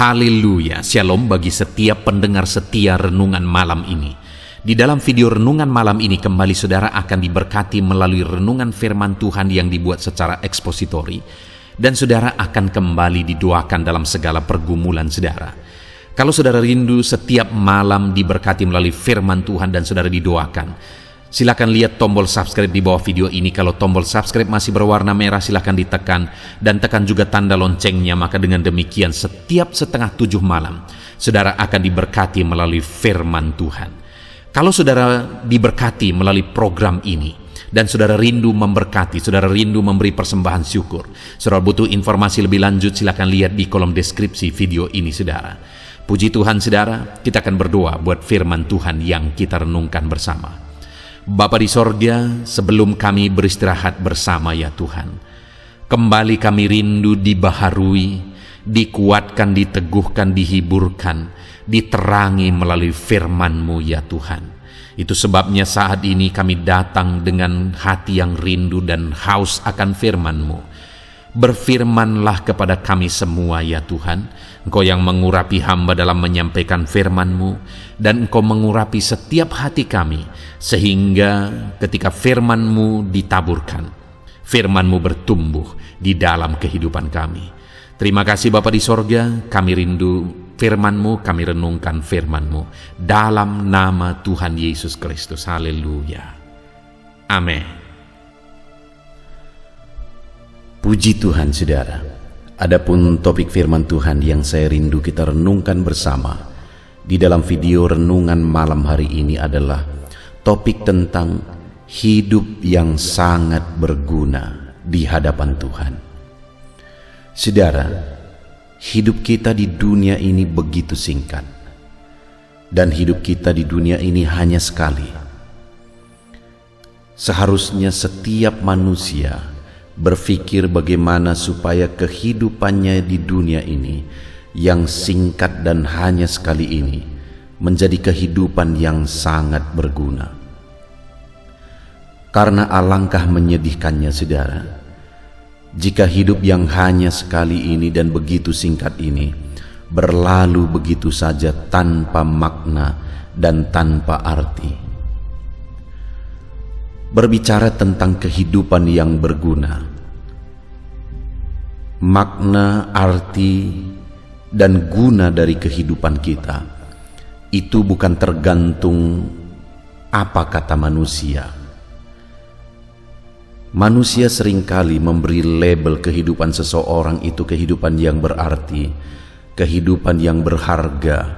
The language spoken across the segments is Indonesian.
Haleluya, shalom bagi setiap pendengar setia renungan malam ini. Di dalam video renungan malam ini kembali saudara akan diberkati melalui renungan firman Tuhan yang dibuat secara ekspositori. Dan saudara akan kembali didoakan dalam segala pergumulan saudara. Kalau saudara rindu setiap malam diberkati melalui firman Tuhan dan saudara didoakan, silakan lihat tombol subscribe di bawah video ini. Kalau tombol subscribe masih berwarna merah, silakan ditekan dan tekan juga tanda loncengnya. Maka dengan demikian setiap setengah 7 malam saudara akan diberkati melalui firman Tuhan. Kalau saudara diberkati melalui program ini dan saudara rindu memberkati, saudara rindu memberi persembahan syukur, saudara butuh informasi lebih lanjut, silakan lihat di kolom deskripsi video ini saudara. Puji Tuhan saudara, kita akan berdoa buat firman Tuhan yang kita renungkan bersama. Bapa di sorga, sebelum kami beristirahat bersama ya Tuhan, kembali kami rindu dibaharui, dikuatkan, diteguhkan, dihiburkan, diterangi melalui firman-Mu ya Tuhan. Itu sebabnya saat ini kami datang dengan hati yang rindu dan haus akan firman-Mu. Berfirmanlah kepada kami semua ya Tuhan. Engkau yang mengurapi hamba dalam menyampaikan firman-Mu, dan Engkau mengurapi setiap hati kami, sehingga ketika firman-Mu ditaburkan, firman-Mu bertumbuh di dalam kehidupan kami. Terima kasih Bapa di sorga, kami rindu firman-Mu, kami renungkan firman-Mu dalam nama Tuhan Yesus Kristus. Haleluya. Amin. Puji Tuhan saudara, adapun topik firman Tuhan yang saya rindu kita renungkan bersama di dalam video renungan malam hari ini adalah topik tentang hidup yang sangat berguna di hadapan Tuhan. Saudara, hidup kita di dunia ini begitu singkat, dan hidup kita di dunia ini hanya sekali. Seharusnya setiap manusia berpikir bagaimana supaya kehidupannya di dunia ini yang singkat dan hanya sekali ini menjadi kehidupan yang sangat berguna. Karena alangkah menyedihkannya saudara, jika hidup yang hanya sekali ini dan begitu singkat ini berlalu begitu saja tanpa makna dan tanpa arti. Berbicara tentang kehidupan yang berguna, makna, arti, dan guna dari kehidupan kita itu bukan tergantung apa kata manusia. Manusia seringkali memberi label kehidupan seseorang itu kehidupan yang berarti, kehidupan yang berharga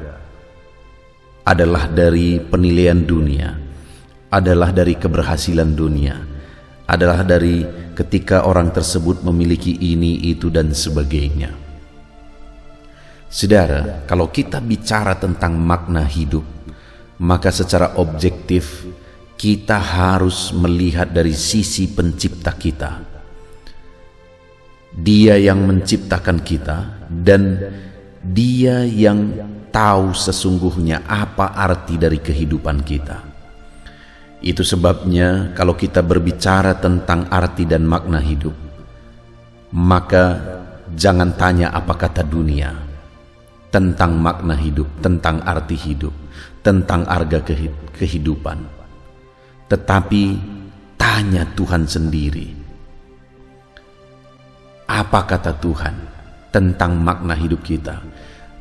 adalah dari penilaian dunia, adalah dari keberhasilan dunia, adalah dari ketika orang tersebut memiliki ini, itu, dan sebagainya. Saudara, kalau kita bicara tentang makna hidup, maka secara objektif kita harus melihat dari sisi pencipta kita. Dia yang menciptakan kita, dan Dia yang tahu sesungguhnya apa arti dari kehidupan kita. Itu sebabnya kalau kita berbicara tentang arti dan makna hidup, maka jangan tanya apa kata dunia tentang makna hidup, tentang arti hidup, tentang harga kehidupan. Tetapi tanya Tuhan sendiri. Apa kata Tuhan tentang makna hidup kita?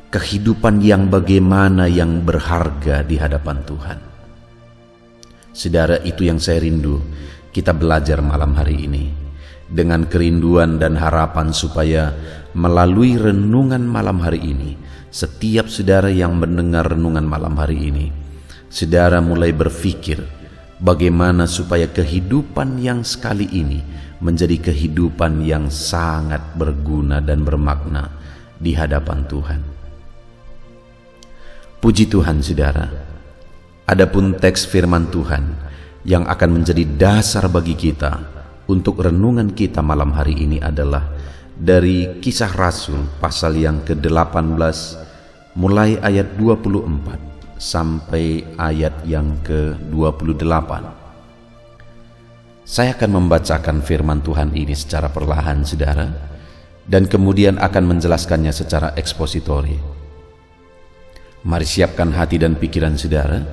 Kehidupan yang bagaimana yang berharga di hadapan Tuhan. Saudara, itu yang saya rindu kita belajar malam hari ini, dengan kerinduan dan harapan supaya melalui renungan malam hari ini, setiap saudara yang mendengar renungan malam hari ini, saudara mulai berpikir bagaimana supaya kehidupan yang sekali ini menjadi kehidupan yang sangat berguna dan bermakna di hadapan Tuhan. Puji Tuhan saudara. Adapun teks firman Tuhan yang akan menjadi dasar bagi kita untuk renungan kita malam hari ini adalah dari Kisah Rasul pasal yang ke-18 mulai ayat 24 sampai ayat yang ke-28. Saya akan membacakan firman Tuhan ini secara perlahan saudara, dan kemudian akan menjelaskannya secara ekspositori. Mari siapkan hati dan pikiran saudara,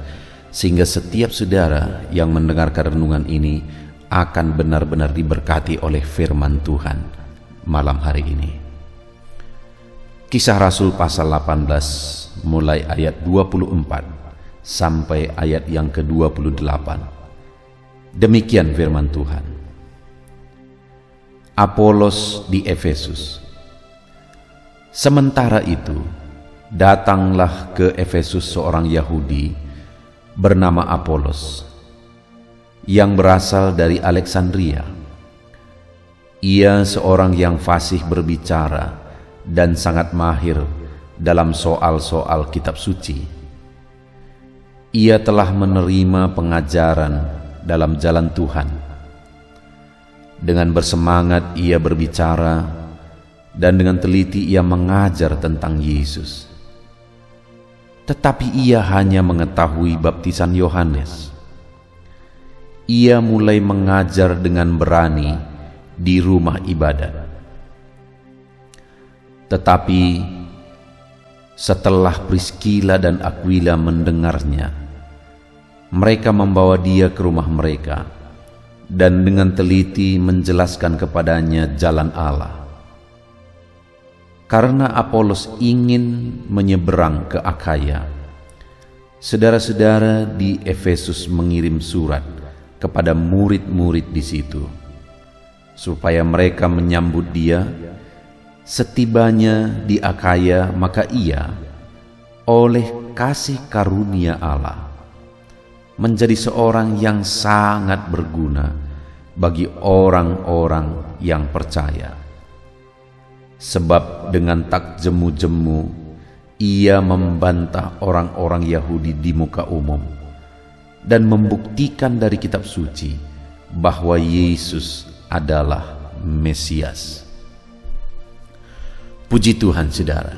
sehingga setiap saudara yang mendengarkan renungan ini akan benar-benar diberkati oleh firman Tuhan malam hari ini. Kisah Rasul pasal 18 mulai ayat 24 sampai ayat yang ke-28. Demikian firman Tuhan. Apolos di Efesus. Sementara itu, datanglah ke Efesus seorang Yahudi bernama Apolos, yang berasal dari Alexandria. Ia seorang yang fasih berbicara dan sangat mahir dalam soal-soal kitab suci. Ia telah menerima pengajaran dalam jalan Tuhan. Dengan bersemangat ia berbicara, dan dengan teliti ia mengajar tentang Yesus. Tetapi ia hanya mengetahui baptisan Yohanes. Ia mulai mengajar dengan berani di rumah ibadat. Tetapi setelah Priskila dan Aquila mendengarnya, mereka membawa dia ke rumah mereka dan dengan teliti menjelaskan kepadanya jalan Allah. Karena Apolos ingin menyeberang ke Akhaya, saudara-saudara di Efesus mengirim surat kepada murid-murid di situ, supaya mereka menyambut dia. Setibanya di Akhaya, maka ia oleh kasih karunia Allah menjadi seorang yang sangat berguna bagi orang-orang yang percaya. Sebab dengan tak jemu-jemu ia membantah orang-orang Yahudi di muka umum dan membuktikan dari kitab suci bahwa Yesus adalah Mesias. Puji Tuhan, saudara.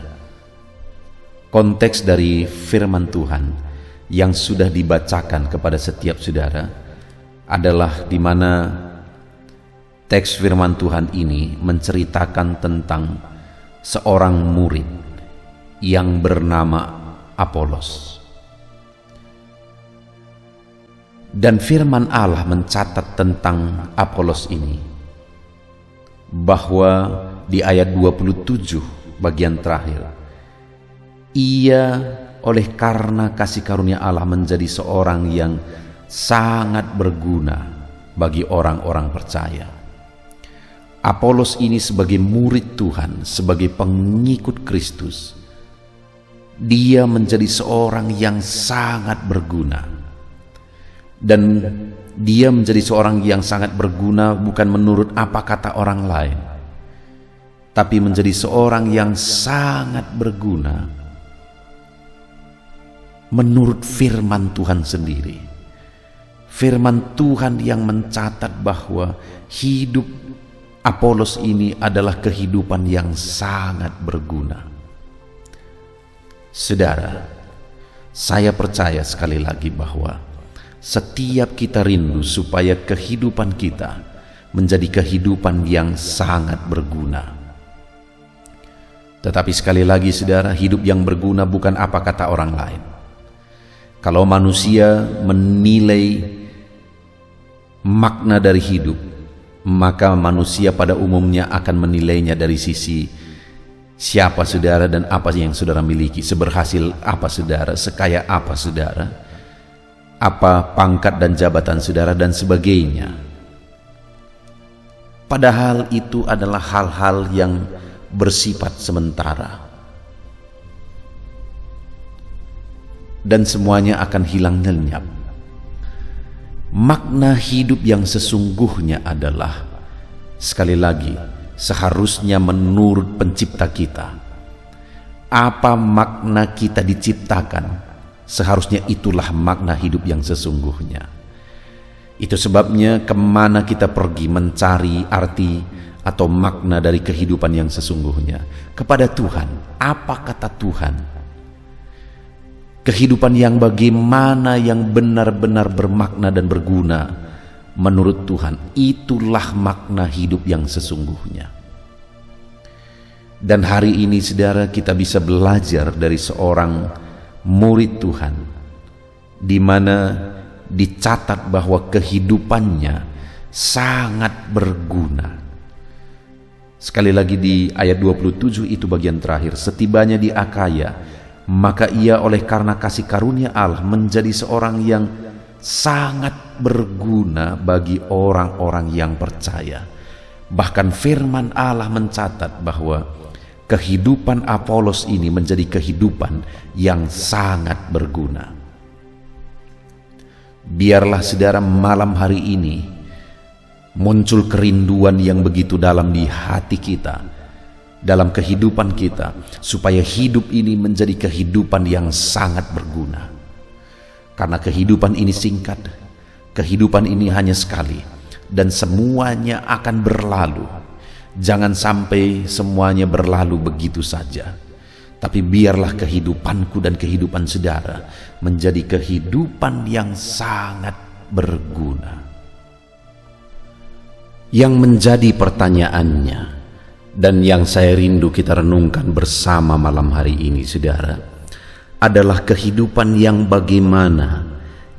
Konteks dari firman Tuhan yang sudah dibacakan kepada setiap saudara adalah di mana teks firman Tuhan ini menceritakan tentang seorang murid yang bernama Apolos. Dan firman Allah mencatat tentang Apolos ini bahwa di ayat 27 bagian terakhir, ia oleh karena kasih karunia Allah menjadi seorang yang sangat berguna bagi orang-orang percaya. Apolos ini sebagai murid Tuhan, sebagai pengikut Kristus, dia menjadi seorang yang sangat berguna. Dan dia menjadi seorang yang sangat berguna bukan menurut apa kata orang lain, tapi menjadi seorang yang sangat berguna menurut firman Tuhan sendiri. Firman Tuhan yang mencatat bahwa hidup Apolos ini adalah kehidupan yang sangat berguna. Saudara, saya percaya sekali lagi bahwa setiap kita rindu supaya kehidupan kita menjadi kehidupan yang sangat berguna. Tetapi sekali lagi, saudara, hidup yang berguna bukan apa kata orang lain. Kalau manusia menilai makna dari hidup, maka manusia pada umumnya akan menilainya dari sisi siapa saudara dan apa yang saudara miliki, seberhasil apa saudara, sekaya apa saudara, apa pangkat dan jabatan saudara, dan sebagainya. Padahal itu adalah hal-hal yang bersifat sementara, dan semuanya akan hilang lenyap. Makna hidup yang sesungguhnya adalah, sekali lagi, seharusnya menurut pencipta kita. Apa makna kita diciptakan, seharusnya itulah makna hidup yang sesungguhnya. Itu sebabnya kemana kita pergi mencari arti atau makna dari kehidupan yang sesungguhnya? Kepada Tuhan. Apa kata Tuhan? Kehidupan yang bagaimana, yang benar-benar bermakna dan berguna menurut Tuhan, itulah makna hidup yang sesungguhnya. Dan hari ini saudara, kita bisa belajar dari seorang murid Tuhan, di mana dicatat bahwa kehidupannya sangat berguna. Sekali lagi di ayat 27 itu bagian terakhir, setibanya di Akaya, maka ia oleh karena kasih karunia Allah menjadi seorang yang sangat berguna bagi orang-orang yang percaya. Bahkan firman Allah mencatat bahwa kehidupan Apolos ini menjadi kehidupan yang sangat berguna. Biarlah saudara malam hari ini muncul kerinduan yang begitu dalam di hati kita, dalam kehidupan kita, supaya hidup ini menjadi kehidupan yang sangat berguna. Karena kehidupan ini singkat, kehidupan ini hanya sekali, dan semuanya akan berlalu. Jangan sampai semuanya berlalu begitu saja, tapi biarlah kehidupanku dan kehidupan saudara menjadi kehidupan yang sangat berguna. Yang menjadi pertanyaannya, dan yang saya rindu kita renungkan bersama malam hari ini saudara, adalah kehidupan yang bagaimana,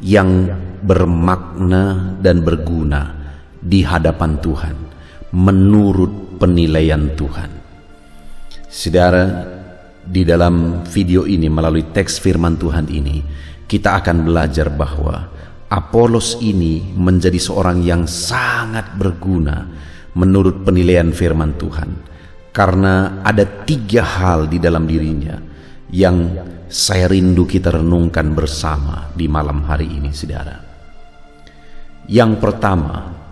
yang bermakna dan berguna di hadapan Tuhan menurut penilaian Tuhan. Saudara, di dalam video ini melalui teks firman Tuhan ini, kita akan belajar bahwa Apolos ini menjadi seorang yang sangat berguna menurut penilaian firman Tuhan, karena ada 3 hal di dalam dirinya yang saya rindu kita renungkan bersama di malam hari ini saudara. Yang pertama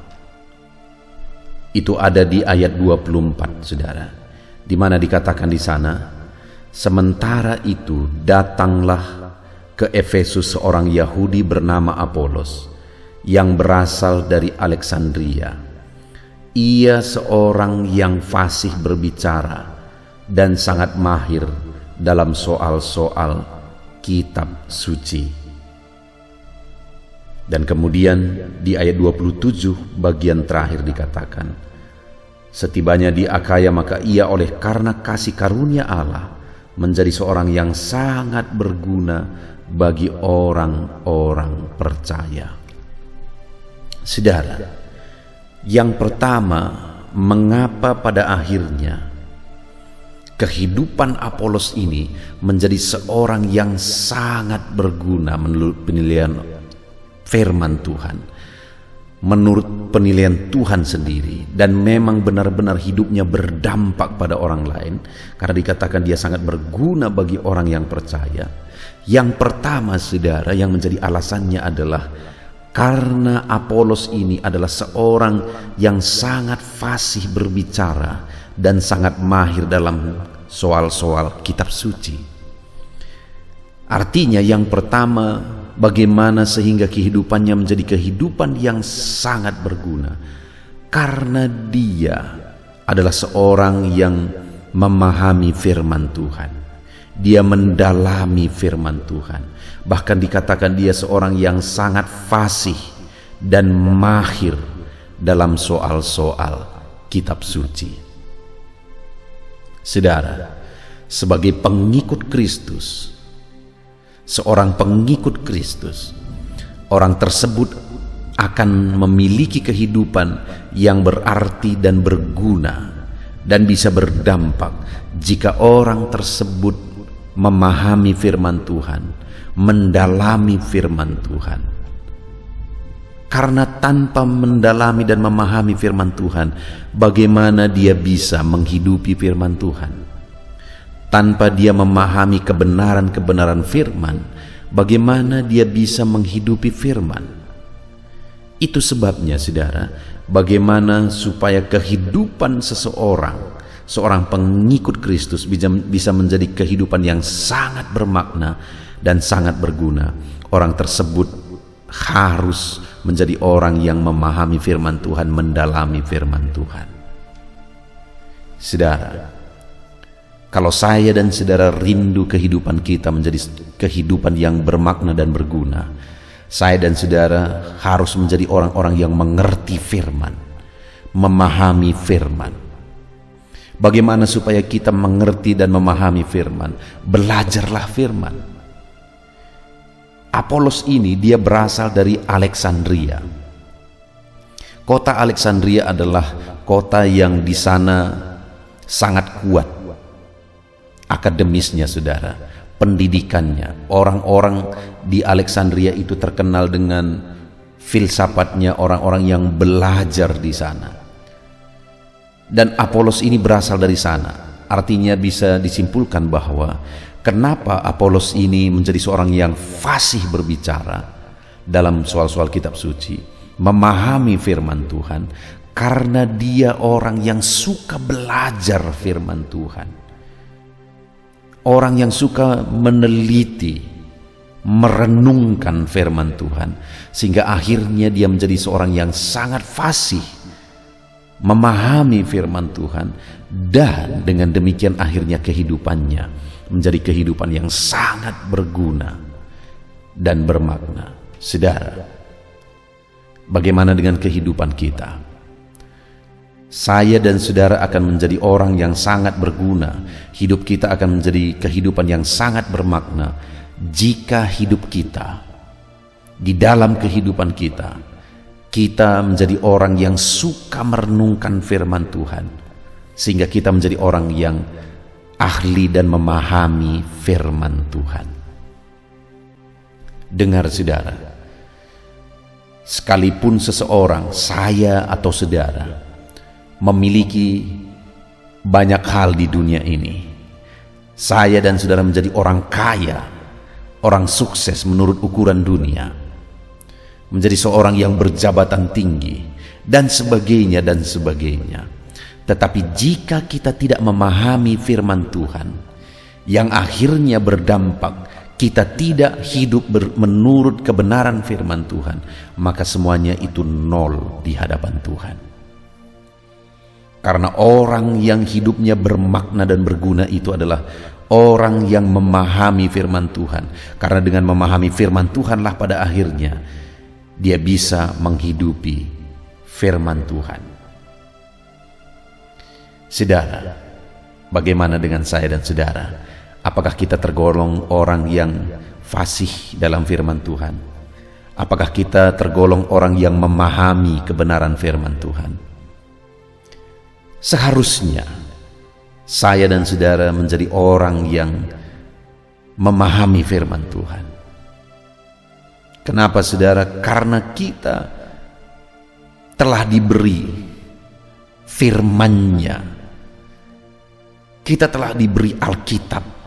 itu ada di ayat 24 saudara, di mana dikatakan di sana, sementara itu datanglah ke Efesus seorang Yahudi bernama Apolos yang berasal dari Alexandria. Ia seorang yang fasih berbicara dan sangat mahir dalam soal-soal kitab suci. Dan kemudian di ayat 27 bagian terakhir dikatakan, setibanya di Akaya maka ia oleh karena kasih karunia Allah menjadi seorang yang sangat berguna bagi orang-orang percaya. Saudara, yang pertama, mengapa pada akhirnya kehidupan Apolos ini menjadi seorang yang sangat berguna menurut penilaian firman Tuhan, menurut penilaian Tuhan sendiri, dan memang benar-benar hidupnya berdampak pada orang lain, karena dikatakan dia sangat berguna bagi orang yang percaya. Yang pertama saudara, yang menjadi alasannya adalah karena Apolos ini adalah seorang yang sangat fasih berbicara dan sangat mahir dalam soal-soal kitab suci. Artinya yang pertama, bagaimana sehingga kehidupannya menjadi kehidupan yang sangat berguna, karena dia adalah seorang yang memahami firman Tuhan. Dia mendalami firman Tuhan. Bahkan dikatakan dia seorang yang sangat fasih dan mahir dalam soal-soal kitab suci. Saudara, sebagai pengikut Kristus, seorang pengikut Kristus, orang tersebut akan memiliki kehidupan yang berarti dan berguna dan bisa berdampak jika orang tersebut memahami firman Tuhan, mendalami firman Tuhan. Karena tanpa mendalami dan memahami firman Tuhan, bagaimana dia bisa menghidupi firman Tuhan? Tanpa dia memahami kebenaran-kebenaran firman, bagaimana dia bisa menghidupi firman? Itu sebabnya saudara, bagaimana supaya kehidupan seorang pengikut Kristus bisa menjadi kehidupan yang sangat bermakna dan sangat berguna. Orang tersebut harus menjadi orang yang memahami firman Tuhan, mendalami firman Tuhan. Saudara, kalau saya dan saudara rindu kehidupan kita menjadi kehidupan yang bermakna dan berguna, saya dan saudara harus menjadi orang-orang yang mengerti firman, memahami firman. Bagaimana supaya kita mengerti dan memahami firman? Belajarlah firman. Apolos ini dia berasal dari Alexandria. Kota Alexandria adalah kota yang di sana sangat kuat akademisnya, saudara, pendidikannya. Orang-orang di Alexandria itu terkenal dengan filsafatnya, orang-orang yang belajar di sana. Dan Apolos ini berasal dari sana. Artinya bisa disimpulkan bahwa kenapa Apolos ini menjadi seorang yang fasih berbicara dalam soal-soal kitab suci, memahami firman Tuhan, karena dia orang yang suka belajar firman Tuhan. Orang yang suka meneliti, merenungkan firman Tuhan, sehingga akhirnya dia menjadi seorang yang sangat fasih memahami firman Tuhan, dan dengan demikian akhirnya kehidupannya menjadi kehidupan yang sangat berguna dan bermakna. Saudara, bagaimana dengan kehidupan kita? Saya dan saudara akan menjadi orang yang sangat berguna. Hidup kita akan menjadi kehidupan yang sangat bermakna jika hidup kita, di dalam kehidupan kita menjadi orang yang suka merenungkan firman Tuhan, sehingga kita menjadi orang yang ahli dan memahami firman Tuhan. Dengar saudara, sekalipun seseorang, saya atau saudara, memiliki banyak hal di dunia ini, saya dan saudara menjadi orang kaya, orang sukses menurut ukuran dunia, menjadi seorang yang berjabatan tinggi, dan sebagainya dan sebagainya. Tetapi jika kita tidak memahami firman Tuhan, yang akhirnya berdampak kita tidak hidup menurut kebenaran firman Tuhan, maka semuanya itu nol di hadapan Tuhan. Karena orang yang hidupnya bermakna dan berguna itu adalah orang yang memahami firman Tuhan. Karena dengan memahami firman Tuhanlah pada akhirnya dia bisa menghidupi firman Tuhan. Saudara, bagaimana dengan saya dan saudara? Apakah kita tergolong orang yang fasih dalam firman Tuhan? Apakah kita tergolong orang yang memahami kebenaran firman Tuhan? Seharusnya saya dan saudara menjadi orang yang memahami firman Tuhan. Kenapa saudara? Karena kita telah diberi firman-Nya. Kita telah diberi Alkitab.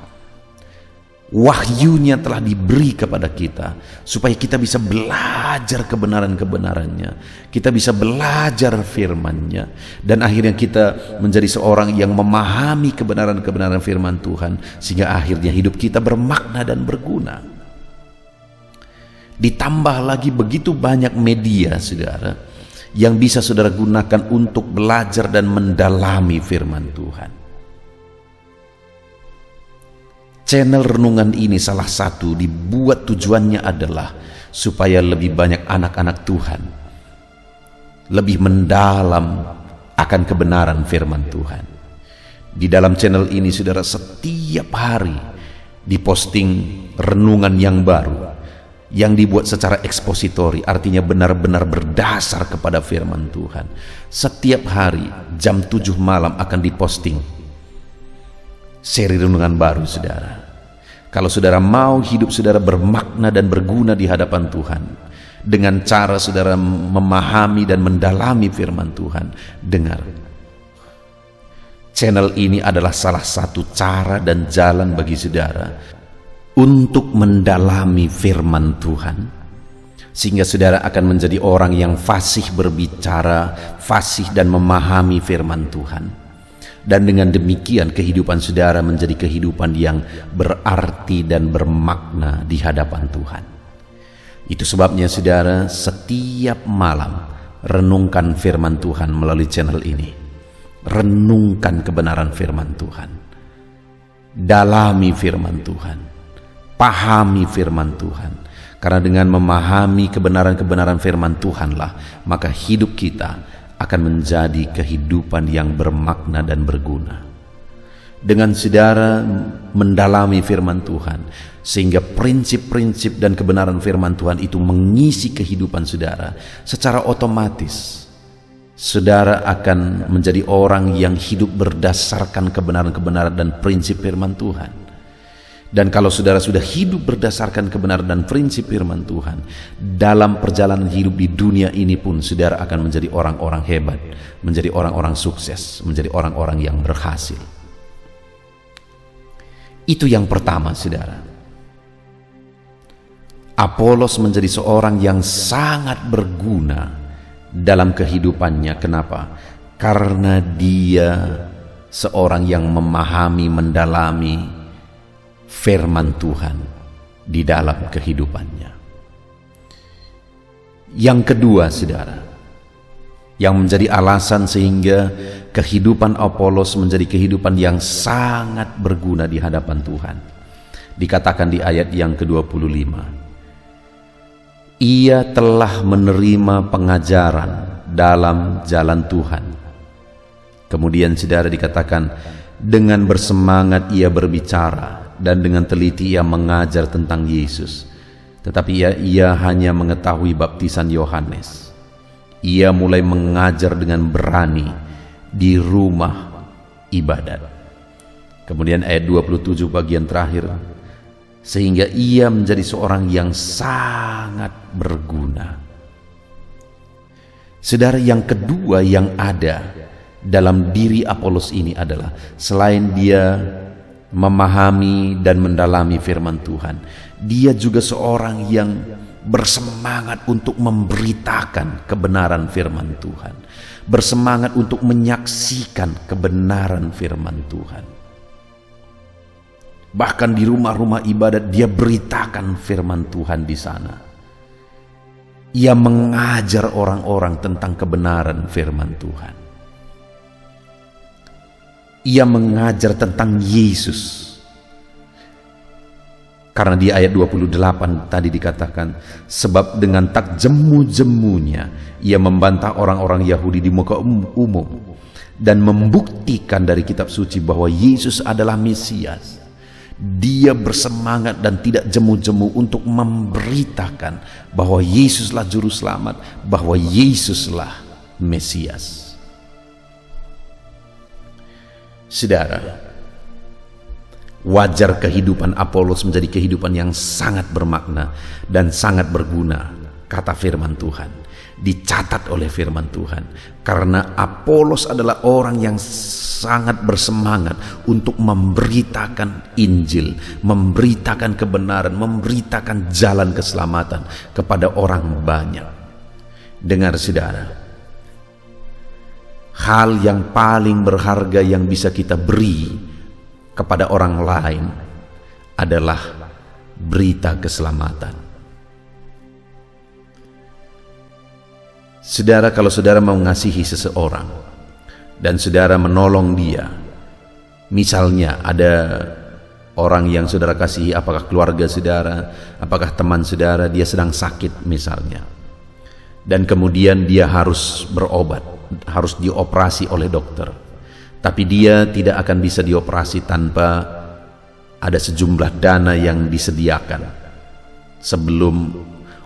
Wahyunya telah diberi kepada kita supaya kita bisa belajar kebenaran-kebenarannya. Kita bisa belajar firman-Nya, dan akhirnya kita menjadi seorang yang memahami kebenaran-kebenaran firman Tuhan, sehingga akhirnya hidup kita bermakna dan berguna. Ditambah lagi begitu banyak media, saudara, yang bisa saudara gunakan untuk belajar dan mendalami firman Tuhan. Channel renungan ini salah satu dibuat tujuannya adalah supaya lebih banyak anak-anak Tuhan lebih mendalam akan kebenaran firman Tuhan. Di dalam channel ini, saudara, setiap hari diposting renungan yang baru, yang dibuat secara ekspositori, artinya benar-benar berdasar kepada firman Tuhan. Setiap hari jam 7 malam akan diposting seri renungan baru, saudara. Kalau saudara mau hidup saudara bermakna dan berguna di hadapan Tuhan, dengan cara saudara memahami dan mendalami firman Tuhan, dengar. Channel ini adalah salah satu cara dan jalan bagi saudara untuk mendalami firman Tuhan, sehingga saudara akan menjadi orang yang fasih berbicara, fasih dan memahami firman Tuhan. Dan dengan demikian kehidupan saudara menjadi kehidupan yang berarti dan bermakna di hadapan Tuhan. Itu sebabnya saudara, setiap malam renungkan firman Tuhan melalui channel ini. Renungkan kebenaran firman Tuhan, dalami firman Tuhan, pahami firman Tuhan. Karena dengan memahami kebenaran-kebenaran firman Tuhanlah, maka hidup kita akan menjadi kehidupan yang bermakna dan berguna. Dengan saudara mendalami firman Tuhan, sehingga prinsip-prinsip dan kebenaran firman Tuhan itu mengisi kehidupan saudara, secara otomatis saudara akan menjadi orang yang hidup berdasarkan kebenaran-kebenaran dan prinsip firman Tuhan. Dan kalau saudara sudah hidup berdasarkan kebenaran dan prinsip firman Tuhan, dalam perjalanan hidup di dunia ini pun saudara akan menjadi orang-orang hebat, menjadi orang-orang sukses, menjadi orang-orang yang berhasil. Itu yang pertama, saudara. Apolos menjadi seorang yang sangat berguna dalam kehidupannya. Kenapa? Karena dia seorang yang memahami, mendalami firman Tuhan di dalam kehidupannya. Yang kedua, saudara, yang menjadi alasan sehingga kehidupan Apolos menjadi kehidupan yang sangat berguna di hadapan Tuhan, dikatakan di ayat yang ke-25, ia telah menerima pengajaran dalam jalan Tuhan. Kemudian saudara dikatakan, dengan bersemangat ia berbicara dan dengan teliti ia mengajar tentang Yesus. Tetapi ia hanya mengetahui baptisan Yohanes. Ia mulai mengajar dengan berani di rumah ibadat. Kemudian ayat 27 bagian terakhir, sehingga ia menjadi seorang yang sangat berguna. Saudara, yang kedua yang ada dalam diri Apolos ini adalah, selain dia memahami dan mendalami firman Tuhan, dia juga seorang yang bersemangat untuk memberitakan kebenaran firman Tuhan, bersemangat untuk menyaksikan kebenaran firman Tuhan. Bahkan di rumah-rumah ibadat dia beritakan firman Tuhan di sana. Ia mengajar orang-orang tentang kebenaran firman Tuhan. Ia mengajar tentang Yesus. Karena di ayat 28 tadi dikatakan, sebab dengan tak jemu-jemunya ia membantah orang-orang Yahudi di muka umum dan membuktikan dari kitab suci bahwa Yesus adalah Mesias. Dia bersemangat dan tidak jemu-jemu untuk memberitakan bahwa Yesuslah juru selamat, bahwa Yesuslah Mesias. Saudara, wajar kehidupan Apolos menjadi kehidupan yang sangat bermakna dan sangat berguna, kata firman Tuhan, dicatat oleh firman Tuhan. Karena Apolos adalah orang yang sangat bersemangat untuk memberitakan Injil, memberitakan kebenaran, memberitakan jalan keselamatan kepada orang banyak. Dengar saudara, hal yang paling berharga yang bisa kita beri kepada orang lain adalah berita keselamatan. Saudara, kalau saudara mau mengasihi seseorang dan saudara menolong dia, misalnya ada orang yang saudara kasihi, apakah keluarga saudara, apakah teman saudara, dia sedang sakit misalnya, dan kemudian dia harus berobat, harus dioperasi oleh dokter, tapi dia tidak akan bisa dioperasi tanpa ada sejumlah dana yang disediakan sebelum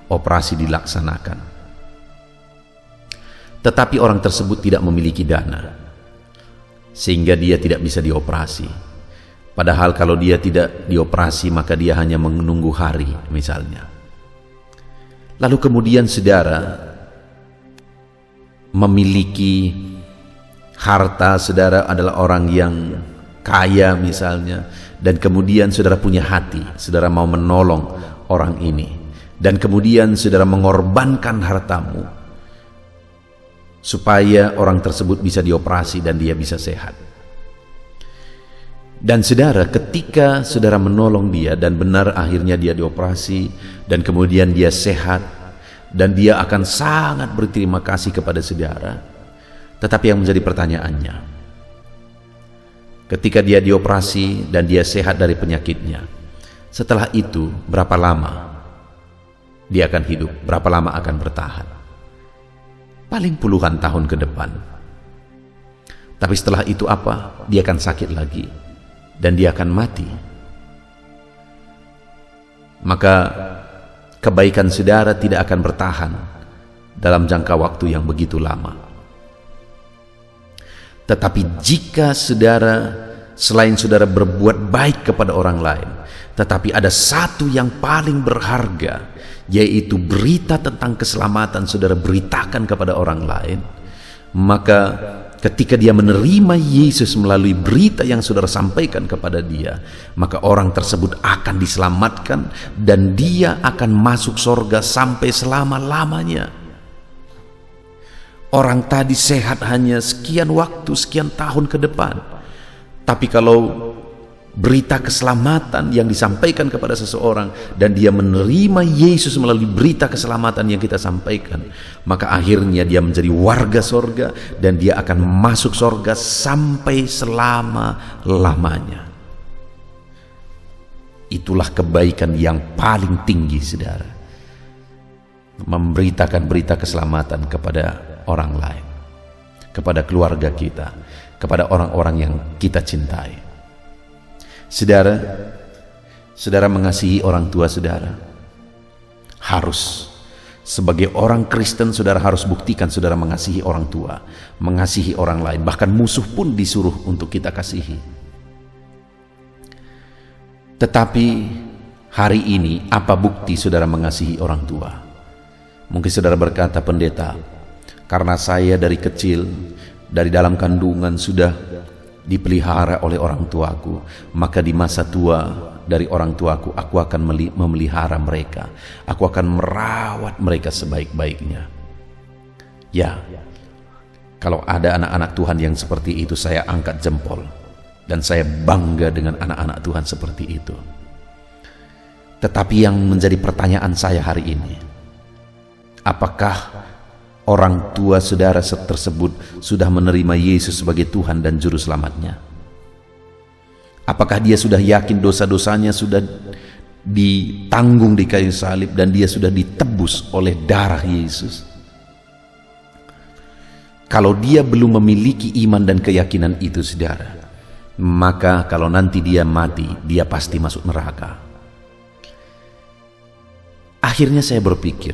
operasi dilaksanakan. Tetapi orang tersebut tidak memiliki dana, sehingga dia tidak bisa dioperasi. Padahal kalau dia tidak dioperasi, maka dia hanya menunggu hari misalnya. Lalu kemudian saudara memiliki harta, saudara adalah orang yang kaya misalnya, dan kemudian saudara punya hati, saudara mau menolong orang ini, dan kemudian saudara mengorbankan hartamu supaya orang tersebut bisa dioperasi dan dia bisa sehat. Dan saudara, ketika saudara menolong dia dan benar akhirnya dia dioperasi dan kemudian dia sehat, dan dia akan sangat berterima kasih kepada saudara. Tetapi yang menjadi pertanyaannya, ketika dia dioperasi dan dia sehat dari penyakitnya, setelah itu berapa lama dia akan hidup, berapa lama akan bertahan? paling puluhan tahun ke depan. Tapi setelah itu apa? Dia akan sakit lagi dan dia akan mati. Maka kebaikan saudara tidak akan bertahan dalam jangka waktu yang begitu lama. Tetapi jika saudara, selain saudara berbuat baik kepada orang lain, tetapi ada satu yang paling berharga, yaitu berita tentang keselamatan saudara beritakan kepada orang lain, maka ketika dia menerima Yesus melalui berita yang saudara sampaikan kepada dia, maka orang tersebut akan diselamatkan dan dia akan masuk surga sampai selama-lamanya. Orang tadi sehat hanya sekian waktu, sekian tahun ke depan. Tapi kalau berita keselamatan yang disampaikan kepada seseorang dan dia menerima Yesus melalui berita keselamatan yang kita sampaikan, maka akhirnya dia menjadi warga sorga dan dia akan masuk sorga sampai selama-lamanya. Itulah kebaikan yang paling tinggi, saudara, memberitakan berita keselamatan kepada orang lain, kepada keluarga kita, kepada orang-orang yang kita cintai. Saudara, saudara mengasihi orang tua saudara. Harus. Sebagai orang Kristen, saudara harus buktikan saudara mengasihi orang tua, mengasihi orang lain, bahkan musuh pun disuruh untuk kita kasihi. Tetapi hari ini, apa bukti saudara mengasihi orang tua? Mungkin saudara berkata, pendeta, karena saya dari kecil, dari dalam kandungan sudah dipelihara oleh orang tuaku, maka di masa tua dari orang tuaku, aku akan memelihara mereka, aku akan merawat mereka sebaik-baiknya. Ya, kalau ada anak-anak Tuhan yang seperti itu, saya angkat jempol dan saya bangga dengan anak-anak Tuhan seperti itu. Tetapi yang menjadi pertanyaan saya hari ini, apakah orang tua saudara tersebut sudah menerima Yesus sebagai Tuhan dan Juru Selamatnya? Apakah dia sudah yakin dosa-dosanya sudah ditanggung di kayu salib dan dia sudah ditebus oleh darah Yesus? Kalau dia belum memiliki iman dan keyakinan itu, saudara, maka kalau nanti dia mati, dia pasti masuk neraka. Akhirnya saya berpikir,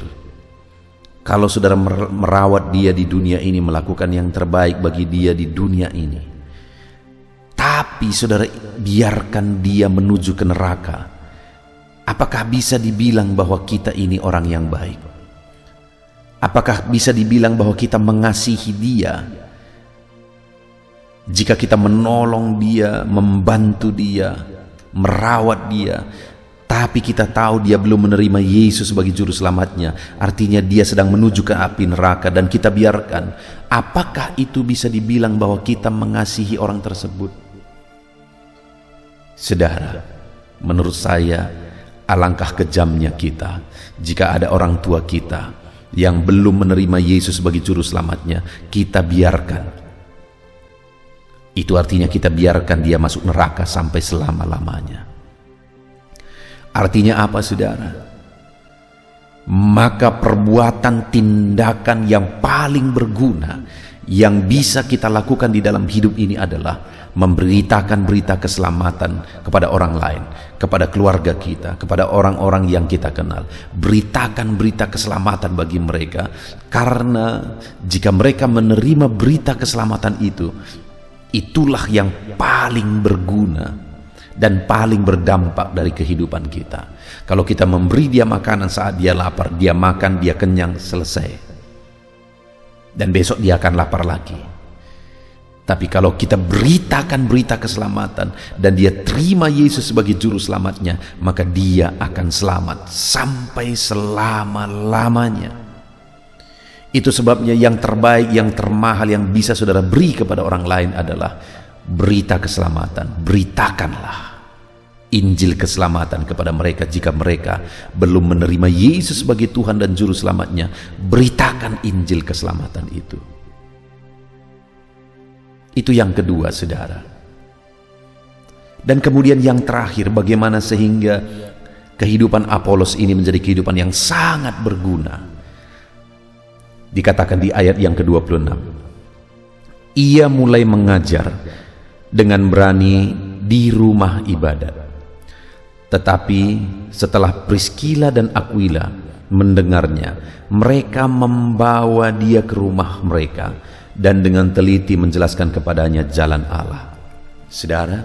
kalau saudara merawat dia di dunia ini, melakukan yang terbaik bagi dia di dunia ini, tapi saudara biarkan dia menuju ke neraka, apakah bisa dibilang bahwa kita ini orang yang baik? Apakah bisa dibilang bahwa kita mengasihi dia? Jika kita menolong dia, membantu dia, merawat dia, tapi kita tahu dia belum menerima Yesus sebagai Juru Selamatnya, artinya dia sedang menuju ke api neraka dan kita biarkan, apakah itu bisa dibilang bahwa kita mengasihi orang tersebut? Saudara, menurut saya alangkah kejamnya kita jika ada orang tua kita yang belum menerima Yesus sebagai Juru Selamatnya, kita biarkan. Itu artinya kita biarkan dia masuk neraka sampai selama-lamanya. Artinya apa, saudara? Maka perbuatan tindakan yang paling berguna yang bisa kita lakukan di dalam hidup ini adalah memberitakan berita keselamatan kepada orang lain, kepada keluarga kita, kepada orang-orang yang kita kenal. Beritakan berita keselamatan bagi mereka, karena jika mereka menerima berita keselamatan itu, itulah yang paling berguna dan paling berdampak dari kehidupan kita. Kalau kita memberi dia makanan saat dia lapar, dia makan, dia kenyang, selesai, dan besok dia akan lapar lagi. Tapi kalau kita beritakan berita keselamatan dan dia terima Yesus sebagai Juru Selamatnya, maka dia akan selamat sampai selama-lamanya. Itu sebabnya yang terbaik, yang termahal yang bisa saudara beri kepada orang lain adalah berita keselamatan. Beritakanlah Injil keselamatan kepada mereka. Jika mereka belum menerima Yesus sebagai Tuhan dan Juru Selamatnya, beritakan Injil keselamatan itu. Itu yang kedua, saudara. Dan kemudian yang terakhir, bagaimana sehingga kehidupan Apolos ini menjadi kehidupan yang sangat berguna. Dikatakan di ayat yang ke-26, ia mulai mengajar dengan berani di rumah ibadat. Tetapi setelah Priskila dan Aquila mendengarnya, mereka membawa dia ke rumah mereka dan dengan teliti menjelaskan kepadanya jalan Allah. Saudara,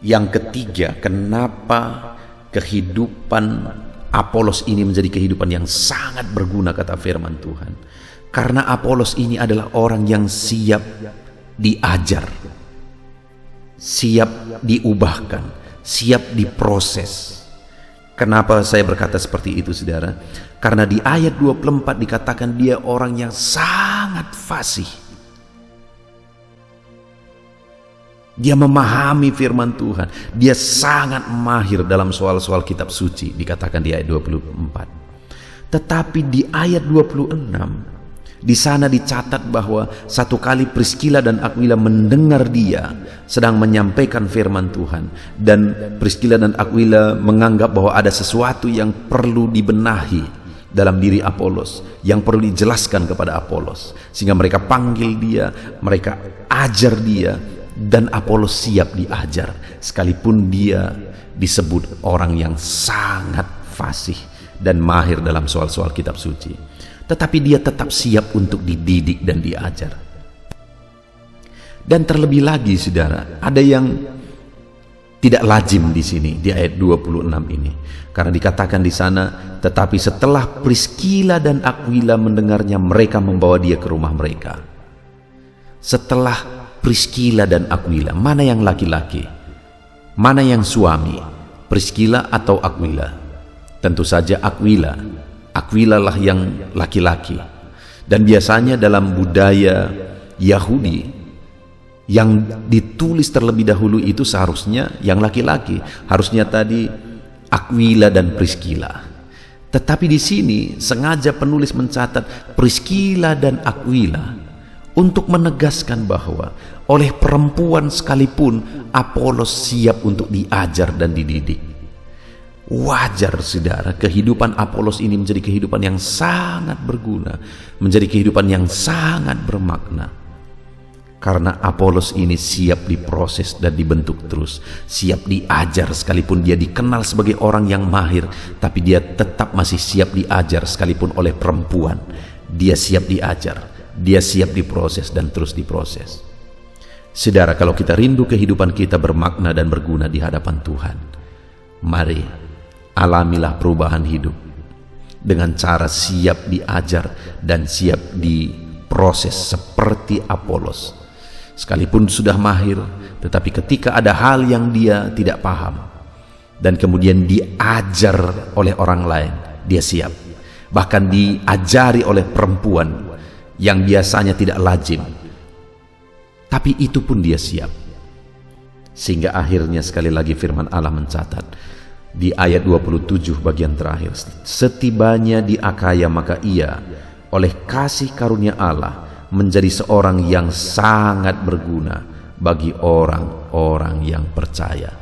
yang ketiga, kenapa kehidupan Apolos ini menjadi kehidupan yang sangat berguna, kata firman Tuhan? Karena Apolos ini adalah orang yang siap diajar, siap diubahkan, siap diproses. Kenapa saya berkata seperti itu, saudara? Karena di ayat 24 dikatakan dia orang yang sangat fasih. Dia memahami firman Tuhan. Dia sangat mahir dalam soal-soal kitab suci, dikatakan di ayat 24. Tetapi di ayat 26, di sana dicatat bahwa satu kali Priskila dan Aquila mendengar dia sedang menyampaikan firman Tuhan, dan Priskila dan Aquila menganggap bahwa ada sesuatu yang perlu dibenahi dalam diri Apolos, yang perlu dijelaskan kepada Apolos, sehingga mereka panggil dia, mereka ajar dia, dan Apolos siap diajar sekalipun dia disebut orang yang sangat fasih dan mahir dalam soal-soal kitab suci. Tetapi dia tetap siap untuk dididik dan diajar. Dan terlebih lagi, saudara, ada yang tidak lazim di sini di ayat 26 ini. Karena dikatakan di sana, tetapi setelah Priskila dan Aquila mendengarnya, mereka membawa dia ke rumah mereka. Setelah Priskila dan Aquila, mana yang laki-laki? Mana yang suami? Priskila atau Aquila? Tentu saja Aquila. Aquila lah yang laki-laki. Dan biasanya dalam budaya Yahudi, yang ditulis terlebih dahulu itu seharusnya yang laki-laki. Harusnya tadi Aquila dan Priskila. Tetapi di sini sengaja penulis mencatat Priskila dan Aquila untuk menegaskan bahwa oleh perempuan sekalipun Apolos siap untuk diajar dan dididik. Wajar, saudara, kehidupan Apolos ini menjadi kehidupan yang sangat berguna, menjadi kehidupan yang sangat bermakna. Karena Apolos ini siap diproses dan dibentuk terus, siap diajar sekalipun dia dikenal sebagai orang yang mahir, tapi dia tetap masih siap diajar sekalipun oleh perempuan. Dia siap diajar, dia siap diproses dan terus diproses. Saudara, kalau kita rindu kehidupan kita bermakna dan berguna di hadapan Tuhan, mari alamilah perubahan hidup dengan cara siap diajar dan siap diproses seperti Apolos. Sekalipun sudah mahir, tetapi ketika ada hal yang dia tidak paham dan kemudian diajar oleh orang lain, dia siap. Bahkan diajari oleh perempuan yang biasanya tidak lazim, tapi itu pun dia siap. Sehingga akhirnya sekali lagi firman Allah mencatat di ayat 27 bagian terakhir, setibanya di Akaya maka ia oleh kasih karunia Allah menjadi seorang yang sangat berguna bagi orang-orang yang percaya.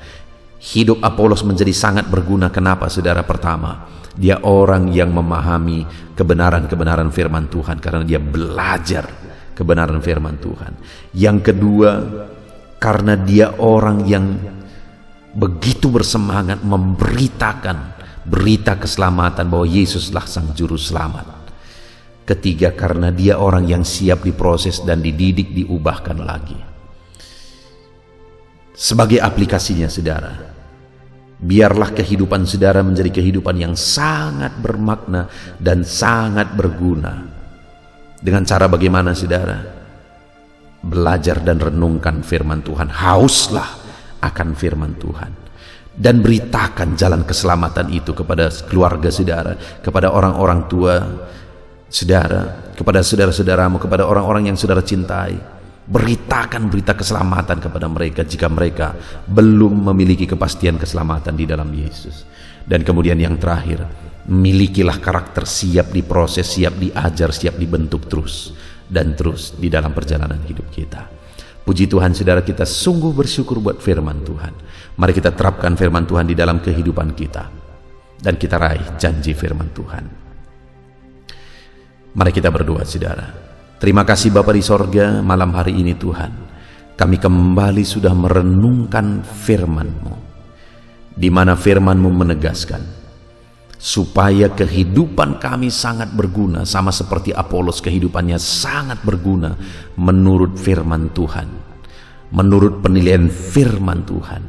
Hidup Apolos menjadi sangat berguna. Kenapa, saudara? Pertama, dia orang yang memahami kebenaran-kebenaran firman Tuhan karena dia belajar kebenaran firman Tuhan. Yang kedua, karena dia orang yang begitu bersemangat memberitakan berita keselamatan bahwa Yesuslah sang juru selamat. Ketiga, karena dia orang yang siap diproses dan dididik, diubahkan lagi. Sebagai aplikasinya, saudara, biarlah kehidupan saudara menjadi kehidupan yang sangat bermakna dan sangat berguna. Dengan cara bagaimana, saudara? Belajar dan renungkan firman Tuhan. Hauslah akan firman Tuhan. Dan beritakan jalan keselamatan itu kepada keluarga saudara, kepada orang-orang tua saudara, kepada saudara-saudaramu, kepada orang-orang yang saudara cintai. Beritakan berita keselamatan kepada mereka jika mereka belum memiliki kepastian keselamatan di dalam Yesus. Dan kemudian yang terakhir, milikilah karakter siap diproses, siap diajar, siap dibentuk terus dan terus di dalam perjalanan hidup kita. Puji Tuhan, saudara, kita sungguh bersyukur buat firman Tuhan. Mari kita terapkan firman Tuhan di dalam kehidupan kita dan kita raih janji firman Tuhan. Mari kita berdoa, saudara. Terima kasih Bapa di sorga, malam hari ini Tuhan, kami kembali sudah merenungkan firman-Mu, di mana firman-Mu menegaskan supaya kehidupan kami sangat berguna, sama seperti Apolos kehidupannya sangat berguna menurut firman Tuhan, menurut penilaian firman Tuhan.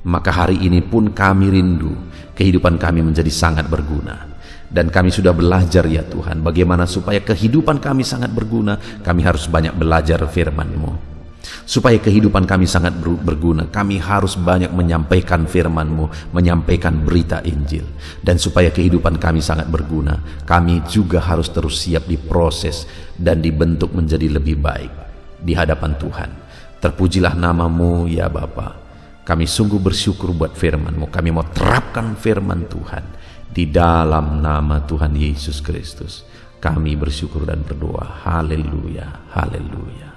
Maka hari ini pun kami rindu kehidupan kami menjadi sangat berguna. Dan kami sudah belajar ya Tuhan, bagaimana supaya kehidupan kami sangat berguna, kami harus banyak belajar firman-Mu. Supaya kehidupan kami sangat berguna, kami harus banyak menyampaikan firman-Mu, menyampaikan berita Injil. Dan supaya kehidupan kami sangat berguna, kami juga harus terus siap diproses dan dibentuk menjadi lebih baik di hadapan Tuhan. Terpujilah nama-Mu ya Bapa. Kami sungguh bersyukur buat firman-Mu. Kami mau terapkan firman Tuhan. Di dalam nama Tuhan Yesus Kristus kami bersyukur dan berdoa. Haleluya, haleluya.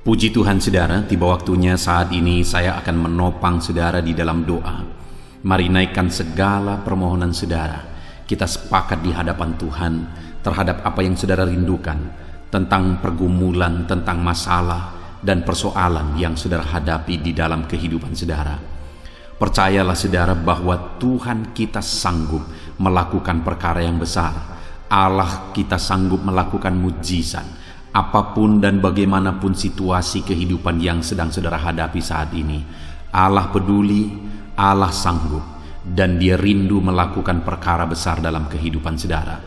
Puji Tuhan saudara, tiba waktunya saat ini saya akan menopang saudara di dalam doa. Mari naikkan segala permohonan saudara. Kita sepakat di hadapan Tuhan terhadap apa yang saudara rindukan, tentang pergumulan, tentang masalah dan persoalan yang saudara hadapi di dalam kehidupan saudara. Percayalah saudara bahwa Tuhan kita sanggup melakukan perkara yang besar. Allah kita sanggup melakukan mujizat. Apapun dan bagaimanapun situasi kehidupan yang sedang saudara hadapi saat ini, Allah peduli, Allah sanggup, dan Dia rindu melakukan perkara besar dalam kehidupan saudara.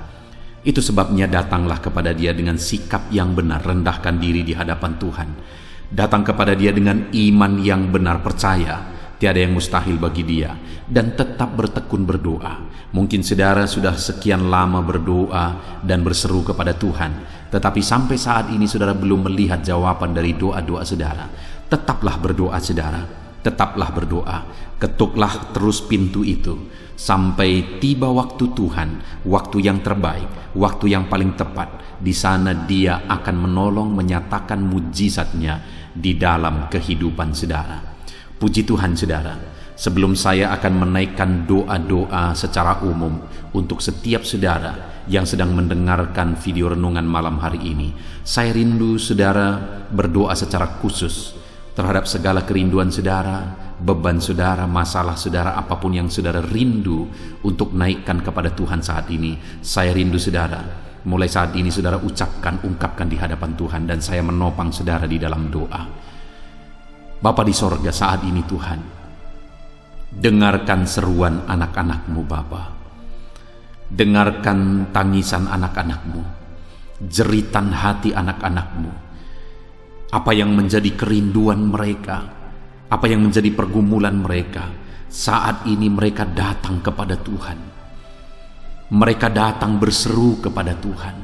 Itu sebabnya datanglah kepada Dia dengan sikap yang benar, rendahkan diri di hadapan Tuhan. Datang kepada Dia dengan iman yang benar, percaya tiada yang mustahil bagi Dia, dan tetap bertekun berdoa. Mungkin saudara sudah sekian lama berdoa dan berseru kepada Tuhan, tetapi sampai saat ini saudara belum melihat jawaban dari doa-doa saudara. Tetaplah berdoa saudara, tetaplah berdoa. Ketuklah terus pintu itu sampai tiba waktu Tuhan, waktu yang terbaik, waktu yang paling tepat. Di sana Dia akan menolong, menyatakan mujizatnya di dalam kehidupan saudara. Puji Tuhan saudara, sebelum saya akan menaikkan doa-doa secara umum untuk setiap saudara yang sedang mendengarkan video renungan malam hari ini, saya rindu saudara berdoa secara khusus terhadap segala kerinduan saudara, beban saudara, masalah saudara, apapun yang saudara rindu untuk naikkan kepada Tuhan saat ini. Saya rindu saudara, mulai saat ini saudara ungkapkan di hadapan Tuhan, dan saya menopang saudara di dalam doa. Bapa di sorga, saat ini Tuhan, dengarkan seruan anak-anak-Mu Bapa. Dengarkan tangisan anak-anak-Mu, jeritan hati anak-anak-Mu. Apa yang menjadi kerinduan mereka, apa yang menjadi pergumulan mereka, saat ini mereka datang kepada Tuhan. Mereka datang berseru kepada Tuhan.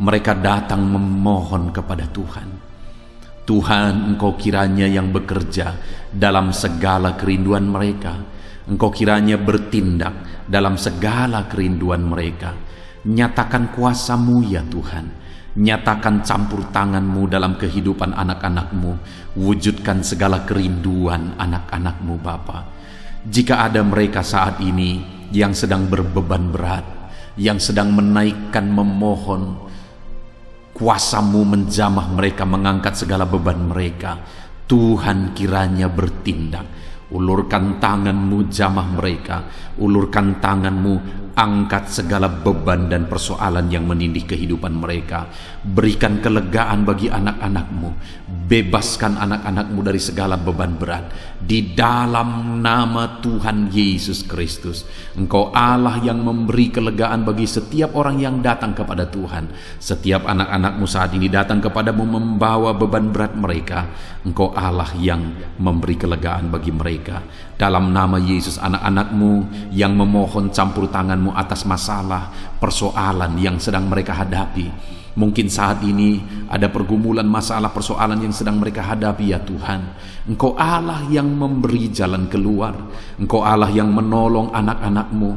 Mereka datang memohon kepada Tuhan. Tuhan, Engkau kiranya yang bekerja dalam segala kerinduan mereka. Engkau kiranya bertindak dalam segala kerinduan mereka. Nyatakan kuasa-Mu ya Tuhan. Nyatakan campur tangan-Mu dalam kehidupan anak-anak-Mu. Wujudkan segala kerinduan anak-anak-Mu Bapa. Jika ada mereka saat ini yang sedang berbeban berat, yang sedang menaikkan, memohon, kuasa-Mu menjamah mereka, mengangkat segala beban mereka. Tuhan kiranya bertindak. Ulurkan tangan-Mu, jamah mereka. Ulurkan tangan-Mu, angkat segala beban dan persoalan yang menindih kehidupan mereka. Berikan kelegaan bagi anak-anak-Mu. Bebaskan anak-anak-Mu dari segala beban berat. Di dalam nama Tuhan Yesus Kristus. Engkau Allah yang memberi kelegaan bagi setiap orang yang datang kepada Tuhan. Setiap anak-anak-Mu saat ini datang kepadamu membawa beban berat mereka. Engkau Allah yang memberi kelegaan bagi mereka. Dalam nama Yesus, anak-anak-Mu yang memohon campur tangan-Mu atas masalah, persoalan yang sedang mereka hadapi. Mungkin saat ini ada pergumulan, masalah, persoalan yang sedang mereka hadapi ya Tuhan. Engkau Allah yang memberi jalan keluar. Engkau Allah yang menolong anak-anak-Mu.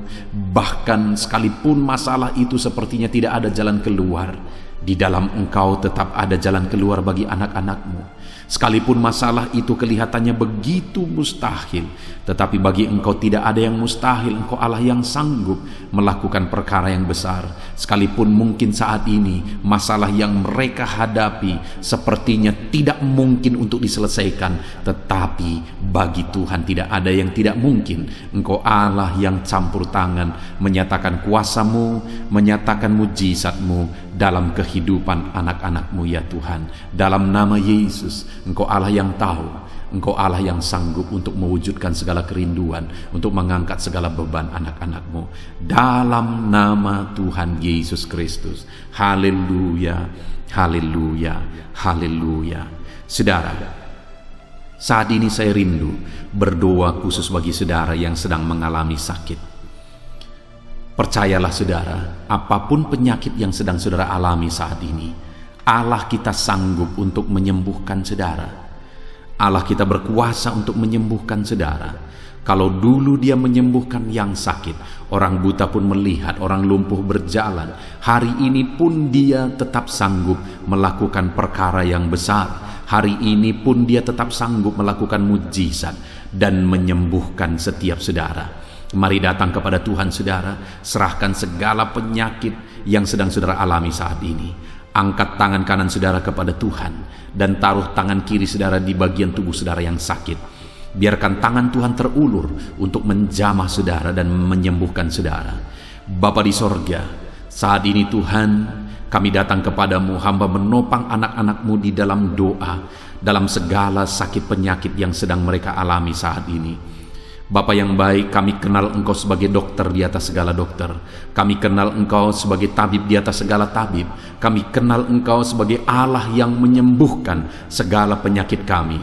Bahkan sekalipun masalah itu sepertinya tidak ada jalan keluar, di dalam Engkau tetap ada jalan keluar bagi anak-anak-Mu. Sekalipun masalah itu kelihatannya begitu mustahil, tetapi bagi Engkau tidak ada yang mustahil. Engkau Allah yang sanggup melakukan perkara yang besar. Sekalipun mungkin saat ini masalah yang mereka hadapi sepertinya tidak mungkin untuk diselesaikan, tetapi bagi Tuhan tidak ada yang tidak mungkin. Engkau Allah yang campur tangan, menyatakan kuasa-Mu, menyatakan mujizat-Mu dalam kehidupan anak-anak-Mu ya Tuhan. Dalam nama Yesus, Engkau Allah yang tahu, Engkau Allah yang sanggup untuk mewujudkan segala kerinduan, untuk mengangkat segala beban anak-anak-Mu. Dalam nama Tuhan Yesus Kristus. Haleluya, haleluya, haleluya. Saudara, saat ini saya rindu berdoa khusus bagi saudara yang sedang mengalami sakit. Percayalah saudara, apapun penyakit yang sedang saudara alami saat ini, Allah kita sanggup untuk menyembuhkan saudara. Allah kita berkuasa untuk menyembuhkan saudara. Kalau dulu Dia menyembuhkan yang sakit, orang buta pun melihat, orang lumpuh berjalan, hari ini pun Dia tetap sanggup melakukan perkara yang besar. Hari ini pun Dia tetap sanggup melakukan mujizat dan menyembuhkan setiap saudara. Mari datang kepada Tuhan saudara, serahkan segala penyakit yang sedang saudara alami saat ini. Angkat tangan kanan saudara kepada Tuhan dan taruh tangan kiri saudara di bagian tubuh saudara yang sakit. Biarkan tangan Tuhan terulur untuk menjamah saudara dan menyembuhkan saudara. Bapa di sorga, saat ini Tuhan, kami datang kepadamu, hamba menopang anak-anak-Mu di dalam doa, dalam segala sakit penyakit yang sedang mereka alami saat ini. Bapa yang baik, kami kenal Engkau sebagai dokter di atas segala dokter. Kami kenal Engkau sebagai tabib di atas segala tabib. Kami kenal Engkau sebagai Allah yang menyembuhkan segala penyakit kami.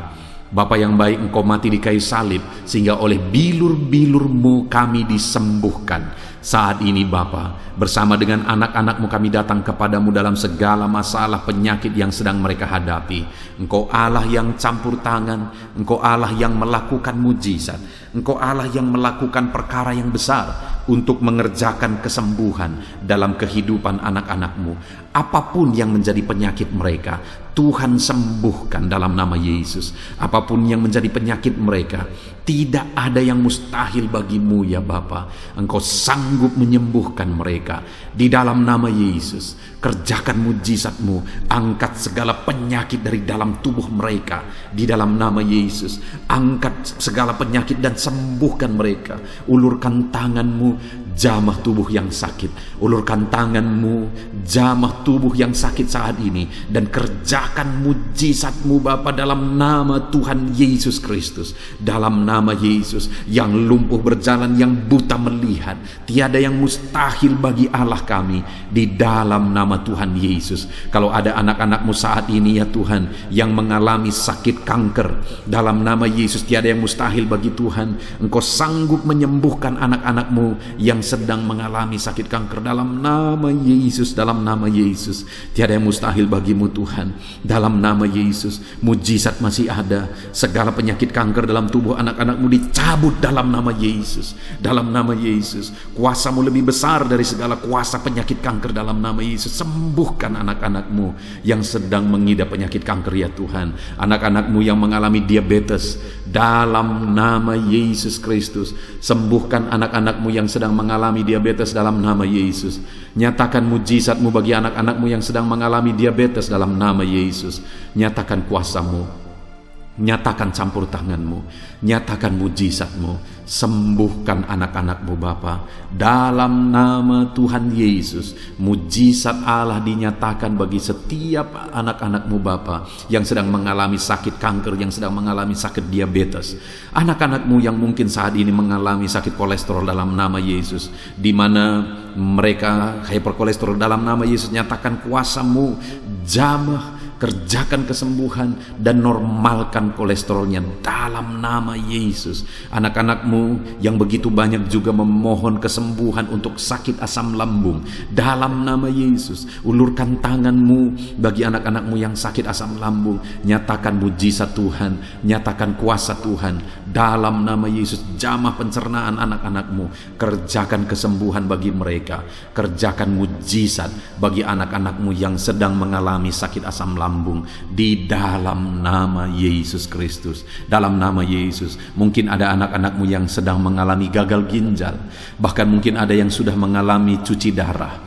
Bapa yang baik, Engkau mati di kayu salib sehingga oleh bilur-bilur-Mu kami disembuhkan. Saat ini Bapa, bersama dengan anak-anak-Mu kami datang kepadamu dalam segala masalah penyakit yang sedang mereka hadapi. Engkau Allah yang campur tangan, Engkau Allah yang melakukan mujizat, Engkau Allah yang melakukan perkara yang besar untuk mengerjakan kesembuhan dalam kehidupan anak-anak-Mu. Apapun yang menjadi penyakit mereka, Tuhan sembuhkan dalam nama Yesus. Apapun yang menjadi penyakit mereka, tidak ada yang mustahil bagimu ya Bapa. Engkau sanggup menyembuhkan mereka di dalam nama Yesus. Kerjakan mujizat-Mu, angkat segala penyakit dari dalam tubuh mereka di dalam nama Yesus. Angkat segala penyakit dan sembuhkan mereka. Ulurkan tangan-Mu, jamah tubuh yang sakit. Ulurkan tangan-Mu, jamah tubuh yang sakit saat ini, dan kerjakan mujizat-Mu Bapa dalam nama Tuhan Yesus Kristus. Dalam nama Yesus, yang lumpuh berjalan, yang buta melihat, tiada yang mustahil bagi Allah kami di dalam nama Tuhan Yesus. Kalau ada anak-anak-Mu saat ini ya Tuhan yang mengalami sakit kanker, dalam nama Yesus tiada yang mustahil bagi Tuhan. Engkau sanggup menyembuhkan anak-anak-Mu yang sedang mengalami sakit kanker dalam nama Yesus. Dalam nama Yesus tiada yang mustahil bagimu Tuhan. Dalam nama Yesus mujizat masih ada. Segala penyakit kanker dalam tubuh anak-anak-Mu dicabut dalam nama Yesus. Dalam nama Yesus, kuasa-Mu lebih besar dari segala kuasa penyakit kanker. Dalam nama Yesus, sembuhkan anak-anak-Mu yang sedang mengidap penyakit kanker ya Tuhan. Anak-anak-Mu yang mengalami diabetes, dalam nama Yesus Kristus, sembuhkan anak-anak-Mu yang sedang mengalami diabetes dalam nama Yesus. Nyatakan mujizat-Mu bagi anak-anak-Mu yang sedang mengalami diabetes dalam nama Yesus. Nyatakan kuasa-Mu, nyatakan campur tangan-Mu, nyatakan mujizat-Mu. Sembuhkan anak-anak-Mu Bapa dalam nama Tuhan Yesus. Mujizat Allah dinyatakan bagi setiap anak-anak-Mu Bapa yang sedang mengalami sakit kanker, yang sedang mengalami sakit diabetes. Anak-anak-Mu yang mungkin saat ini mengalami sakit kolesterol dalam nama Yesus, di mana mereka hiperkolesterol, dalam nama Yesus nyatakan kuasa-Mu, jamah, kerjakan kesembuhan dan normalkan kolesterolnya dalam nama Yesus. Anak-anak-Mu yang begitu banyak juga memohon kesembuhan untuk sakit asam lambung, dalam nama Yesus, ulurkan tangan-Mu bagi anak-anak-Mu yang sakit asam lambung. Nyatakan mujizat Tuhan, nyatakan kuasa Tuhan dalam nama Yesus. Jamah pencernaan anak-anak-Mu, kerjakan kesembuhan bagi mereka. Kerjakan mujizat bagi anak-anak-Mu yang sedang mengalami sakit asam lambung tersambung di dalam nama Yesus Kristus. Dalam nama Yesus. Mungkin ada anak-anakmu yang sedang mengalami gagal ginjal, bahkan mungkin ada yang sudah mengalami cuci darah.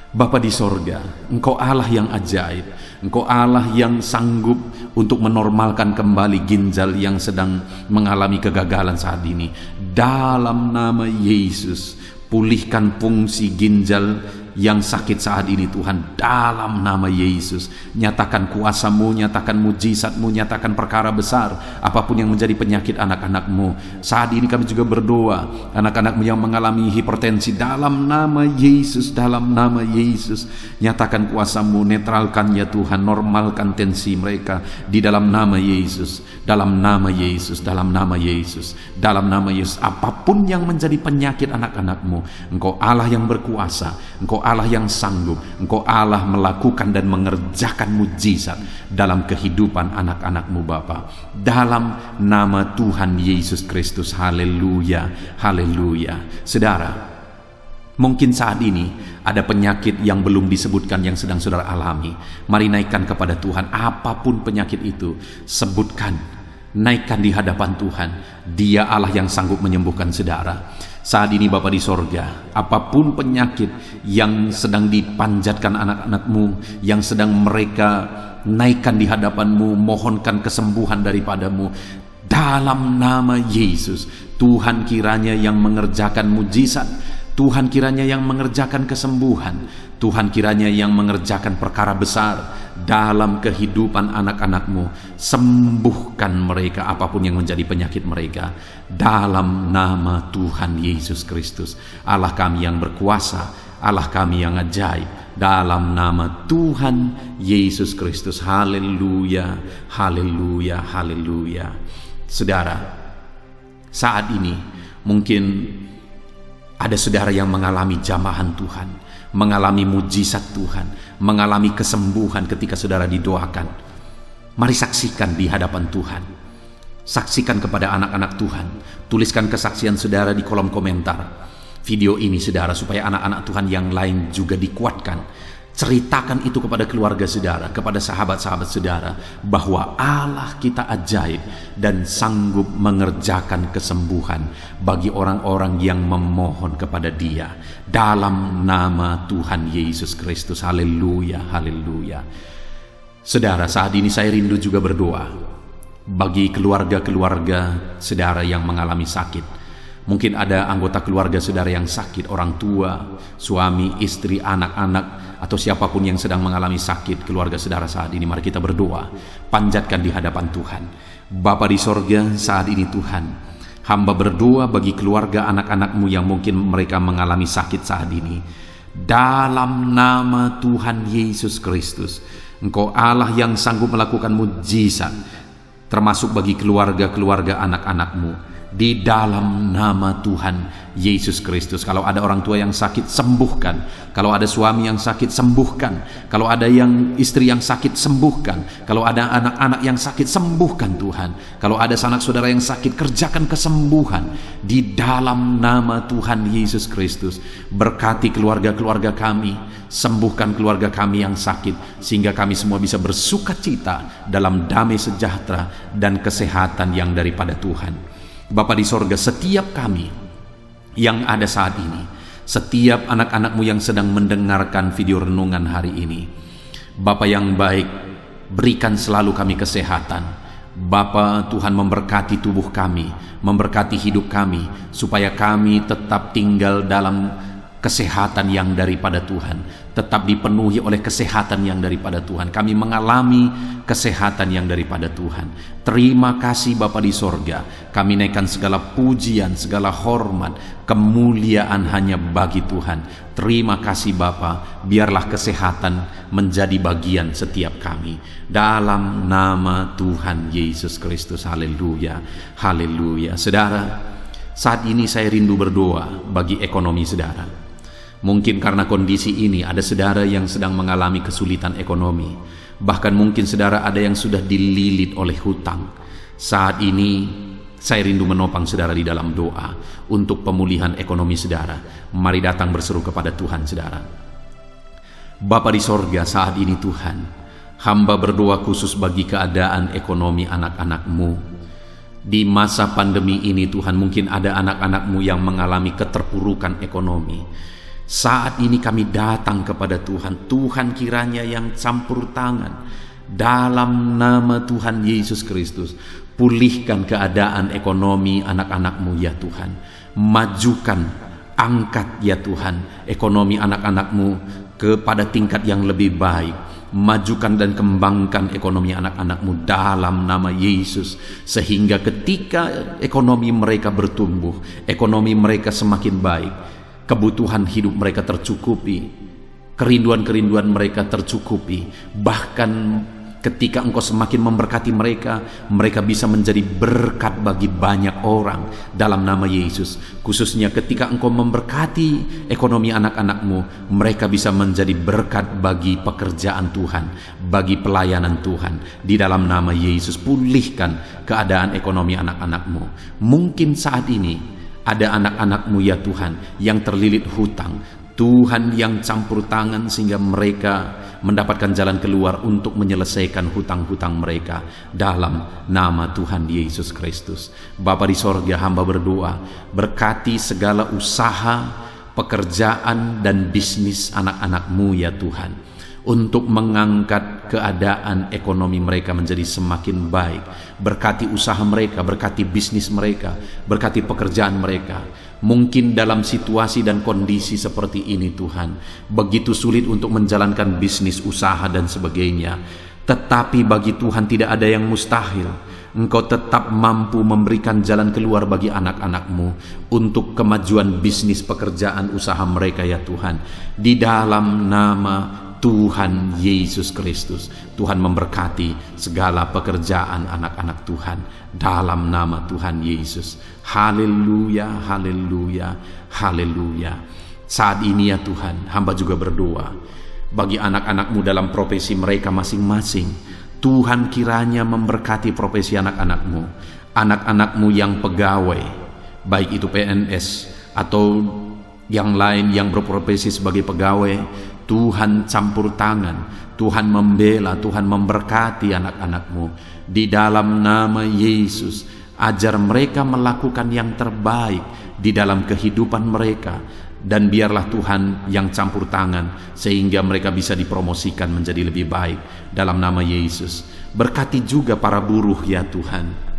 Bapa di sorga, Engkau Allah yang ajaib, Engkau Allah yang sanggup untuk menormalkan kembali ginjal yang sedang mengalami kegagalan saat ini. Dalam nama Yesus, pulihkan fungsi ginjal yang sakit saat ini Tuhan. Dalam nama Yesus, nyatakan kuasa-Mu, nyatakan mujizat-Mu, nyatakan perkara besar apapun yang menjadi penyakit anak-anak-Mu. Saat ini kami juga berdoa, anak-anak-Mu yang mengalami hipertensi, dalam nama Yesus, dalam nama Yesus, nyatakan kuasa-Mu, netralkan ya Tuhan, normalkan tensi mereka di dalam nama Yesus, dalam nama Yesus, dalam nama Yesus, dalam nama Yesus. Apapun yang menjadi penyakit anak-anak-Mu, Engkau Allah yang berkuasa, Engkau Allah yang sanggup, Engkau Allah melakukan dan mengerjakan mujizat dalam kehidupan anak-anak-Mu Bapa. Dalam nama Tuhan Yesus Kristus. Haleluya, haleluya. Saudara, mungkin saat ini ada penyakit yang belum disebutkan yang sedang saudara alami. Mari naikkan kepada Tuhan apapun penyakit itu, sebutkan, naikkan di hadapan Tuhan. Dia Allah yang sanggup menyembuhkan saudara. Saat ini Bapa di sorga, apapun penyakit yang sedang dipanjatkan anak-anak-Mu, yang sedang mereka naikkan di hadapan-Mu, mohonkan kesembuhan daripada-Mu, dalam nama Yesus, Tuhan kiranya yang mengerjakan mujizat, Tuhan kiranya yang mengerjakan kesembuhan, Tuhan kiranya yang mengerjakan perkara besar dalam kehidupan anak-anak-Mu. Sembuhkan mereka apapun yang menjadi penyakit mereka, dalam nama Tuhan Yesus Kristus. Allah kami yang berkuasa, Allah kami yang ajaib, dalam nama Tuhan Yesus Kristus. Haleluya, haleluya, haleluya. Saudara, saat ini mungkin ada saudara yang mengalami jamahan Tuhan, mengalami mujizat Tuhan, mengalami kesembuhan ketika saudara didoakan. Mari saksikan di hadapan Tuhan. Saksikan kepada anak-anak Tuhan. Tuliskan kesaksian saudara di kolom komentar video ini saudara, supaya anak-anak Tuhan yang lain juga dikuatkan. Ceritakan itu kepada keluarga saudara, kepada sahabat-sahabat saudara, bahwa Allah kita ajaib dan sanggup mengerjakan kesembuhan bagi orang-orang yang memohon kepada Dia. Dalam nama Tuhan Yesus Kristus. Haleluya, haleluya. Saudara, saat ini saya rindu juga berdoa bagi keluarga-keluarga saudara yang mengalami sakit. Mungkin ada anggota keluarga saudara yang sakit, orang tua, suami, istri, anak-anak, atau siapapun yang sedang mengalami sakit keluarga saudara saat ini. Mari kita berdoa, panjatkan di hadapan Tuhan. Bapa di sorga, saat ini Tuhan, hamba berdoa bagi keluarga anak-anak-Mu yang mungkin mereka mengalami sakit saat ini. Dalam nama Tuhan Yesus Kristus, Engkau Allah yang sanggup melakukan mujizat, termasuk bagi keluarga-keluarga anak-anak-Mu. Di dalam nama Tuhan Yesus Kristus. Kalau ada orang tua yang sakit, sembuhkan. Kalau ada suami yang sakit, sembuhkan. Kalau ada yang istri yang sakit, sembuhkan. Kalau ada anak-anak yang sakit, sembuhkan Tuhan. Kalau ada sanak saudara yang sakit, kerjakan kesembuhan di dalam nama Tuhan Yesus Kristus. Berkati keluarga-keluarga kami, sembuhkan keluarga kami yang sakit, sehingga kami semua bisa bersukacita dalam damai sejahtera dan kesehatan yang daripada Tuhan. Bapa di sorga, setiap kami yang ada saat ini, setiap anak-anak-Mu yang sedang mendengarkan video renungan hari ini, Bapa yang baik, berikan selalu kami kesehatan. Bapa, Tuhan memberkati tubuh kami, memberkati hidup kami, supaya kami tetap tinggal dalam kesehatan yang daripada Tuhan, tetap dipenuhi oleh kesehatan yang daripada Tuhan. Kami mengalami kesehatan yang daripada Tuhan. Terima kasih Bapa di sorga. Kami naikkan segala pujian, segala hormat, kemuliaan hanya bagi Tuhan. Terima kasih Bapa. Biarlah kesehatan menjadi bagian setiap kami. Dalam nama Tuhan Yesus Kristus. Haleluya, haleluya. Saudara, saat ini saya rindu berdoa bagi ekonomi saudara. Mungkin karena kondisi ini ada saudara yang sedang mengalami kesulitan ekonomi. Bahkan mungkin saudara ada yang sudah dililit oleh hutang. Saat ini saya rindu menopang saudara di dalam doa untuk pemulihan ekonomi saudara. Mari datang berseru kepada Tuhan saudara. Bapa di sorga, saat ini Tuhan, Hamba berdoa khusus bagi keadaan ekonomi anak-anak-Mu. Di masa pandemi ini Tuhan, mungkin ada anak-anak-Mu yang mengalami keterpurukan ekonomi. Saat ini kami datang kepada Tuhan. Tuhan kiranya yang campur tangan dalam nama Tuhan Yesus Kristus. Pulihkan keadaan ekonomi anak-anak-Mu ya Tuhan. Majukan, angkat ya Tuhan ekonomi anak-anak-Mu kepada tingkat yang lebih baik. Majukan dan kembangkan ekonomi anak-anak-Mu dalam nama Yesus, sehingga ketika ekonomi mereka bertumbuh, ekonomi mereka semakin baik, kebutuhan hidup mereka tercukupi, kerinduan-kerinduan mereka tercukupi. Bahkan ketika Engkau semakin memberkati mereka, mereka bisa menjadi berkat bagi banyak orang dalam nama Yesus. Khususnya ketika Engkau memberkati ekonomi anak-anak-Mu, mereka bisa menjadi berkat bagi pekerjaan Tuhan, bagi pelayanan Tuhan. Di dalam nama Yesus, pulihkan keadaan ekonomi anak-anak-Mu. Mungkin saat ini ada anak-anak-Mu ya Tuhan yang terlilit hutang. Tuhan yang campur tangan sehingga mereka mendapatkan jalan keluar untuk menyelesaikan hutang-hutang mereka dalam nama Tuhan Yesus Kristus. Bapa di sorga, hamba berdoa, berkati segala usaha, pekerjaan dan bisnis anak-anak-Mu ya Tuhan, untuk mengangkat keadaan ekonomi mereka menjadi semakin baik. Berkati usaha mereka, berkati bisnis mereka, berkati pekerjaan mereka. Mungkin dalam situasi dan kondisi seperti ini Tuhan, begitu sulit untuk menjalankan bisnis, usaha dan sebagainya. Tetapi bagi Tuhan tidak ada yang mustahil. Engkau tetap mampu memberikan jalan keluar bagi anak-anak-Mu untuk kemajuan bisnis, pekerjaan, usaha mereka ya Tuhan. Di dalam nama Tuhan Yesus Kristus, Tuhan memberkati segala pekerjaan anak-anak Tuhan dalam nama Tuhan Yesus. Haleluya, haleluya, haleluya. Saat ini ya Tuhan, hamba juga berdoa bagi anak-anak-Mu dalam profesi mereka masing-masing. Tuhan kiranya memberkati profesi anak-anak-Mu, anak-anak-Mu yang pegawai, baik itu PNS atau yang lain yang berprofesi sebagai pegawai. Tuhan campur tangan, Tuhan membela, Tuhan memberkati anak-anak-Mu di dalam nama Yesus. Ajar mereka melakukan yang terbaik di dalam kehidupan mereka, dan biarlah Tuhan yang campur tangan sehingga mereka bisa dipromosikan menjadi lebih baik dalam nama Yesus. Berkati juga para buruh ya Tuhan.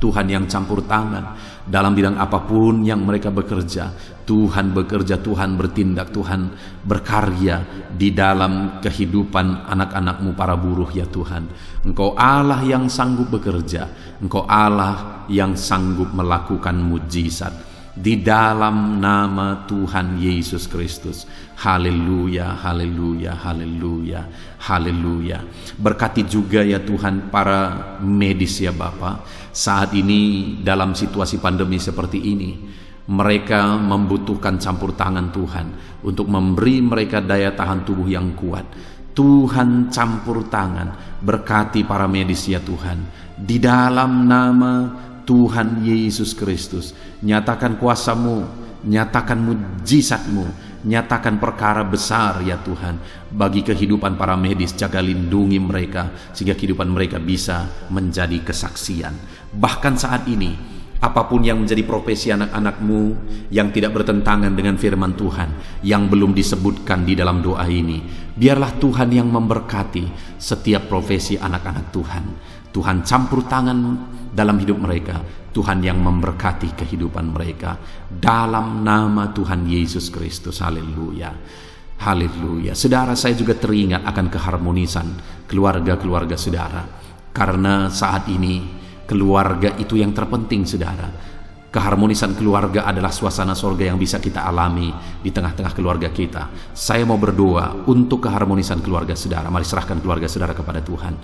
Tuhan yang campur tangan dalam bidang apapun yang mereka bekerja. Tuhan bekerja, Tuhan bertindak, Tuhan berkarya di dalam kehidupan anak-anak-Mu para buruh ya Tuhan. Engkau Allah yang sanggup bekerja, Engkau Allah yang sanggup melakukan mujizat di dalam nama Tuhan Yesus Kristus. Haleluya, haleluya, haleluya, haleluya. Berkati juga ya Tuhan para medis ya Bapa. Saat ini dalam situasi pandemi seperti ini, mereka membutuhkan campur tangan Tuhan untuk memberi mereka daya tahan tubuh yang kuat. Tuhan campur tangan, berkati para medis ya Tuhan. Di dalam nama Tuhan Yesus Kristus, nyatakan kuasa-Mu, nyatakan mujizat-Mu, nyatakan perkara besar ya Tuhan bagi kehidupan para medis. Jaga lindungi mereka sehingga kehidupan mereka bisa menjadi kesaksian. Bahkan saat ini, apapun yang menjadi profesi anak-anak-Mu yang tidak bertentangan dengan firman Tuhan yang belum disebutkan di dalam doa ini, biarlah Tuhan yang memberkati setiap profesi anak-anak Tuhan. Tuhan campur tangan dalam hidup mereka, Tuhan yang memberkati kehidupan mereka dalam nama Tuhan Yesus Kristus. Haleluya, haleluya. Saudara, saya juga teringat akan keharmonisan keluarga-keluarga saudara, karena saat ini keluarga itu yang terpenting saudara. Keharmonisan keluarga adalah suasana sorga yang bisa kita alami di tengah-tengah keluarga kita. Saya mau berdoa untuk keharmonisan keluarga saudara. Mari serahkan keluarga saudara kepada Tuhan.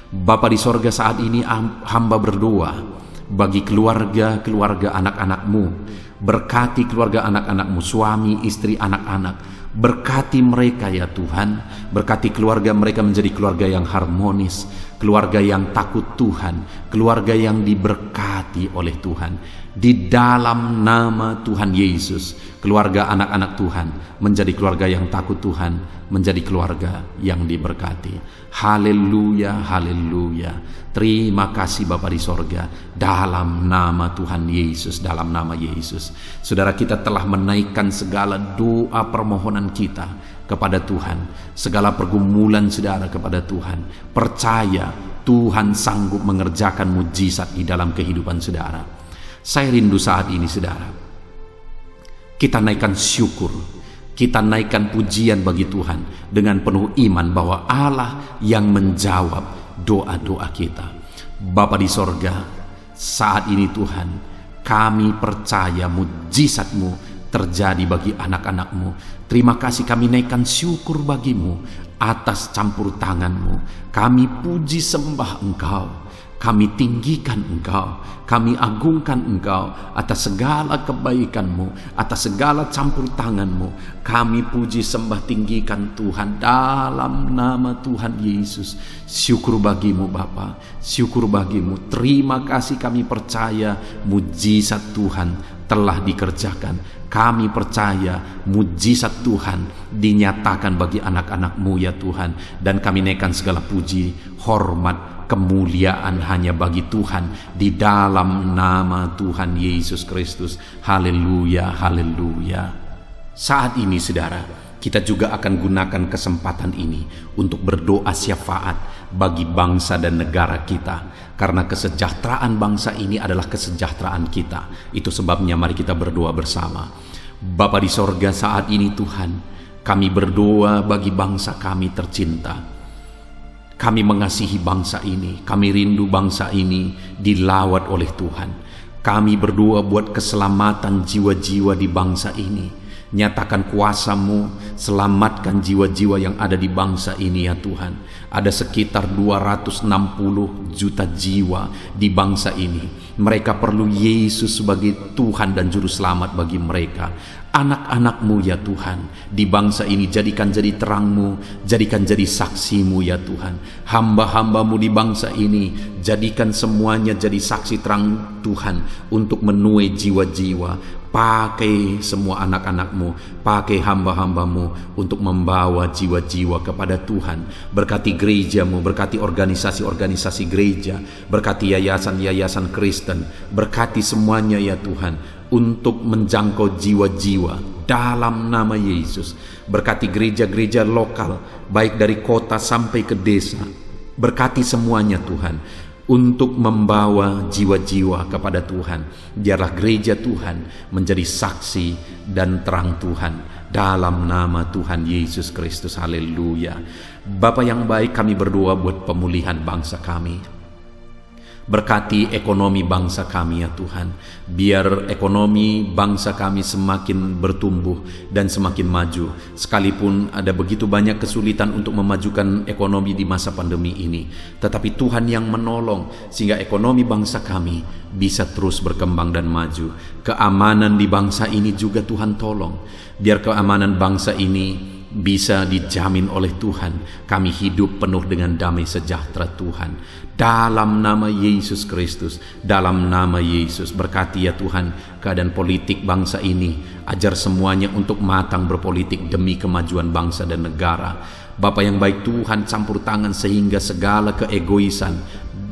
Bapa di sorga, saat ini hamba berdoa bagi keluarga-keluarga anak-anak-Mu. Berkati keluarga anak-anak-Mu, suami, istri, anak-anak. Berkati mereka ya Tuhan, berkati keluarga mereka menjadi keluarga yang harmonis, keluarga yang takut Tuhan, keluarga yang diberkati oleh Tuhan. Di dalam nama Tuhan Yesus, keluarga anak-anak Tuhan menjadi keluarga yang takut Tuhan, menjadi keluarga yang diberkati. Haleluya, haleluya. Terima kasih Bapa di sorga, dalam nama Tuhan Yesus, dalam nama Yesus. Saudara, kita telah menaikkan segala doa permohonan kita kepada Tuhan, segala pergumulan saudara kepada Tuhan. Percaya Tuhan sanggup mengerjakan mujizat di dalam kehidupan saudara. Saya rindu saat ini saudara, kita naikkan syukur, kita naikkan pujian bagi Tuhan dengan penuh iman bahwa Allah yang menjawab doa-doa kita. Bapa di sorga, saat ini Tuhan, kami percaya mujizat-Mu terjadi bagi anak-anak-Mu. Terima kasih, kami naikkan syukur bagi-Mu atas campur tangan-Mu. Kami puji sembah Engkau, kami tinggikan Engkau, kami agungkan Engkau atas segala kebaikan-Mu, atas segala campur tangan-Mu. Kami puji sembah tinggikan Tuhan dalam nama Tuhan Yesus. Syukur bagi-Mu Bapa, syukur bagi-Mu. Terima kasih, kami percaya mujizat Tuhan telah dikerjakan. Kami percaya mujizat Tuhan dinyatakan bagi anak-anak-Mu ya Tuhan. Dan kami naikkan segala puji, hormat, kemuliaan hanya bagi Tuhan di dalam nama Tuhan Yesus Kristus. Haleluya, haleluya. Saat ini saudara, kita juga akan gunakan kesempatan ini untuk berdoa syafaat bagi bangsa dan negara kita, karena kesejahteraan bangsa ini adalah kesejahteraan kita. Itu sebabnya mari kita berdoa bersama. Bapa di sorga, saat ini Tuhan, kami berdoa bagi bangsa kami tercinta. Kami mengasihi bangsa ini, kami rindu bangsa ini dilawat oleh Tuhan. Kami berdoa buat keselamatan jiwa-jiwa di bangsa ini. Nyatakan kuasa-Mu, selamatkan jiwa-jiwa yang ada di bangsa ini ya Tuhan. Ada sekitar 260 juta jiwa di bangsa ini. Mereka perlu Yesus sebagai Tuhan dan Juru Selamat bagi mereka. Anak-anak-Mu ya Tuhan, di bangsa ini jadikan jadi terang-Mu, jadikan jadi saksi-Mu ya Tuhan. Hamba-hamba-Mu di bangsa ini, jadikan semuanya jadi saksi terang Tuhan untuk menuai jiwa-jiwa. Pakai semua anak-anak-Mu, pakai hamba-hamba-Mu untuk membawa jiwa-jiwa kepada Tuhan. Berkati gereja-Mu, berkati organisasi-organisasi gereja, berkati yayasan-yayasan Kristen, berkati semuanya ya Tuhan untuk menjangkau jiwa-jiwa dalam nama Yesus. Berkati gereja-gereja lokal, baik dari kota sampai ke desa. Berkati semuanya Tuhan untuk membawa jiwa-jiwa kepada Tuhan. Biarlah gereja Tuhan menjadi saksi dan terang Tuhan dalam nama Tuhan Yesus Kristus. Haleluya. Bapa yang baik, kami berdoa buat pemulihan bangsa kami. Berkati ekonomi bangsa kami ya Tuhan. Biar ekonomi bangsa kami semakin bertumbuh dan semakin maju. Sekalipun ada begitu banyak kesulitan untuk memajukan ekonomi di masa pandemi ini, tetapi Tuhan yang menolong sehingga ekonomi bangsa kami bisa terus berkembang dan maju. Keamanan di bangsa ini juga Tuhan tolong. Biar keamanan bangsa ini bisa dijamin oleh Tuhan. Kami hidup penuh dengan damai sejahtera Tuhan. Dalam nama Yesus Kristus, dalam nama Yesus, berkati ya Tuhan keadaan politik bangsa ini. Ajar semuanya untuk matang berpolitik demi kemajuan bangsa dan negara. Bapa yang baik Tuhan, campur tangan sehingga segala keegoisan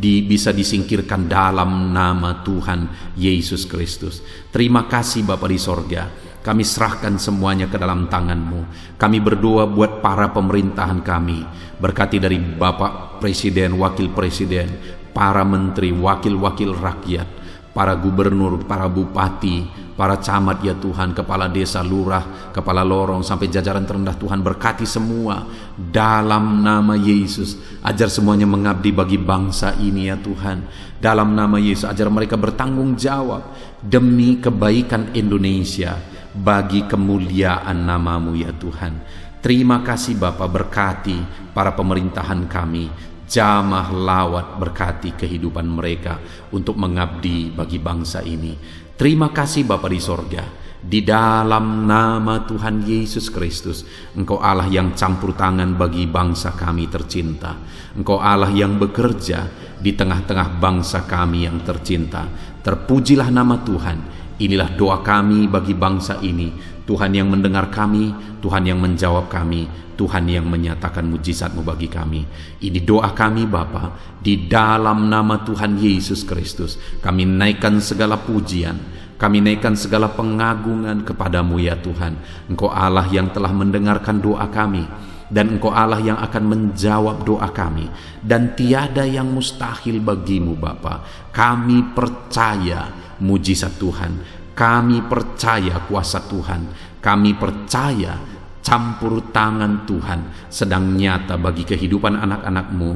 bisa disingkirkan dalam nama Tuhan Yesus Kristus. Terima kasih Bapa di sorga. Kami serahkan semuanya ke dalam tangan-Mu. Kami berdoa buat para pemerintahan kami. Berkati dari Bapak Presiden, Wakil Presiden, para menteri, wakil-wakil rakyat, para gubernur, para bupati, para camat ya Tuhan, kepala desa, lurah, kepala lorong, sampai jajaran terendah Tuhan. Berkati semua dalam nama Yesus. Ajar semuanya mengabdi bagi bangsa ini ya Tuhan. Dalam nama Yesus, ajar mereka bertanggung jawab demi kebaikan Indonesia, bagi kemuliaan nama-Mu ya Tuhan. Terima kasih Bapa, berkati para pemerintahan kami, jamah lawat, berkati kehidupan mereka untuk mengabdi bagi bangsa ini. Terima kasih Bapa di sorga. Di dalam nama Tuhan Yesus Kristus, Engkau Allah yang campur tangan bagi bangsa kami tercinta. Engkau Allah yang bekerja di tengah-tengah bangsa kami yang tercinta. Terpujilah nama Tuhan. Inilah doa kami bagi bangsa ini. Tuhan yang mendengar kami, Tuhan yang menjawab kami, Tuhan yang menyatakan mujizat-Mu bagi kami. Ini doa kami Bapa, di dalam nama Tuhan Yesus Kristus. Kami naikkan segala pujian, kami naikkan segala pengagungan kepadamu ya Tuhan. Engkau Allah yang telah mendengarkan doa kami, dan Engkau Allah yang akan menjawab doa kami, dan tiada yang mustahil bagimu Bapa. Kami percaya mujizat Tuhan, kami percaya kuasa Tuhan, kami percaya campur tangan Tuhan sedang nyata bagi kehidupan anak-anak-Mu,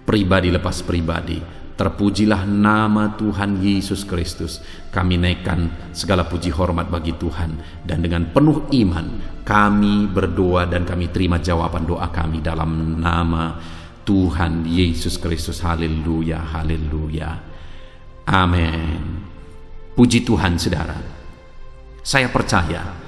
pribadi lepas pribadi. Terpujilah nama Tuhan Yesus Kristus. Kami naikkan segala puji hormat bagi Tuhan, dan dengan penuh iman kami berdoa dan kami terima jawaban doa kami dalam nama Tuhan Yesus Kristus. Haleluya, haleluya, amin. Puji Tuhan saudara. Saya percaya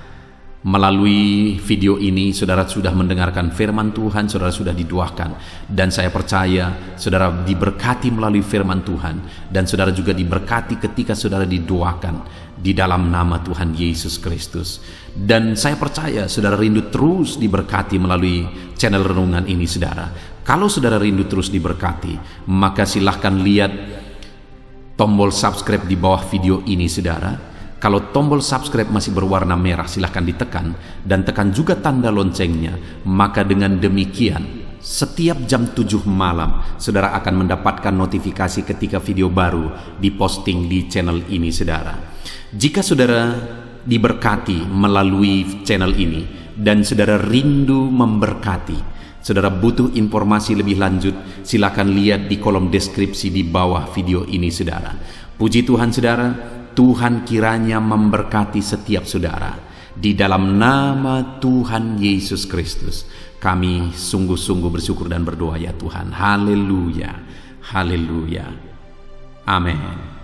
melalui video ini saudara sudah mendengarkan firman Tuhan, saudara sudah didoakan, dan saya percaya saudara diberkati melalui firman Tuhan, dan saudara juga diberkati ketika saudara didoakan di dalam nama Tuhan Yesus Kristus. Dan saya percaya saudara rindu terus diberkati melalui channel renungan ini saudara. Kalau saudara rindu terus diberkati, maka silahkan lihat tombol subscribe di bawah video ini saudara. Kalau tombol subscribe masih berwarna merah, silahkan ditekan, dan tekan juga tanda loncengnya. Maka dengan demikian setiap jam 7 malam saudara akan mendapatkan notifikasi ketika video baru diposting di channel ini saudara. Jika saudara diberkati melalui channel ini dan saudara rindu memberkati, saudara butuh informasi lebih lanjut, silakan lihat di kolom deskripsi di bawah video ini saudara. Puji Tuhan saudara, Tuhan kiranya memberkati setiap saudara. Di dalam nama Tuhan Yesus Kristus, kami sungguh-sungguh bersyukur dan berdoa ya Tuhan. Haleluya, haleluya, amin.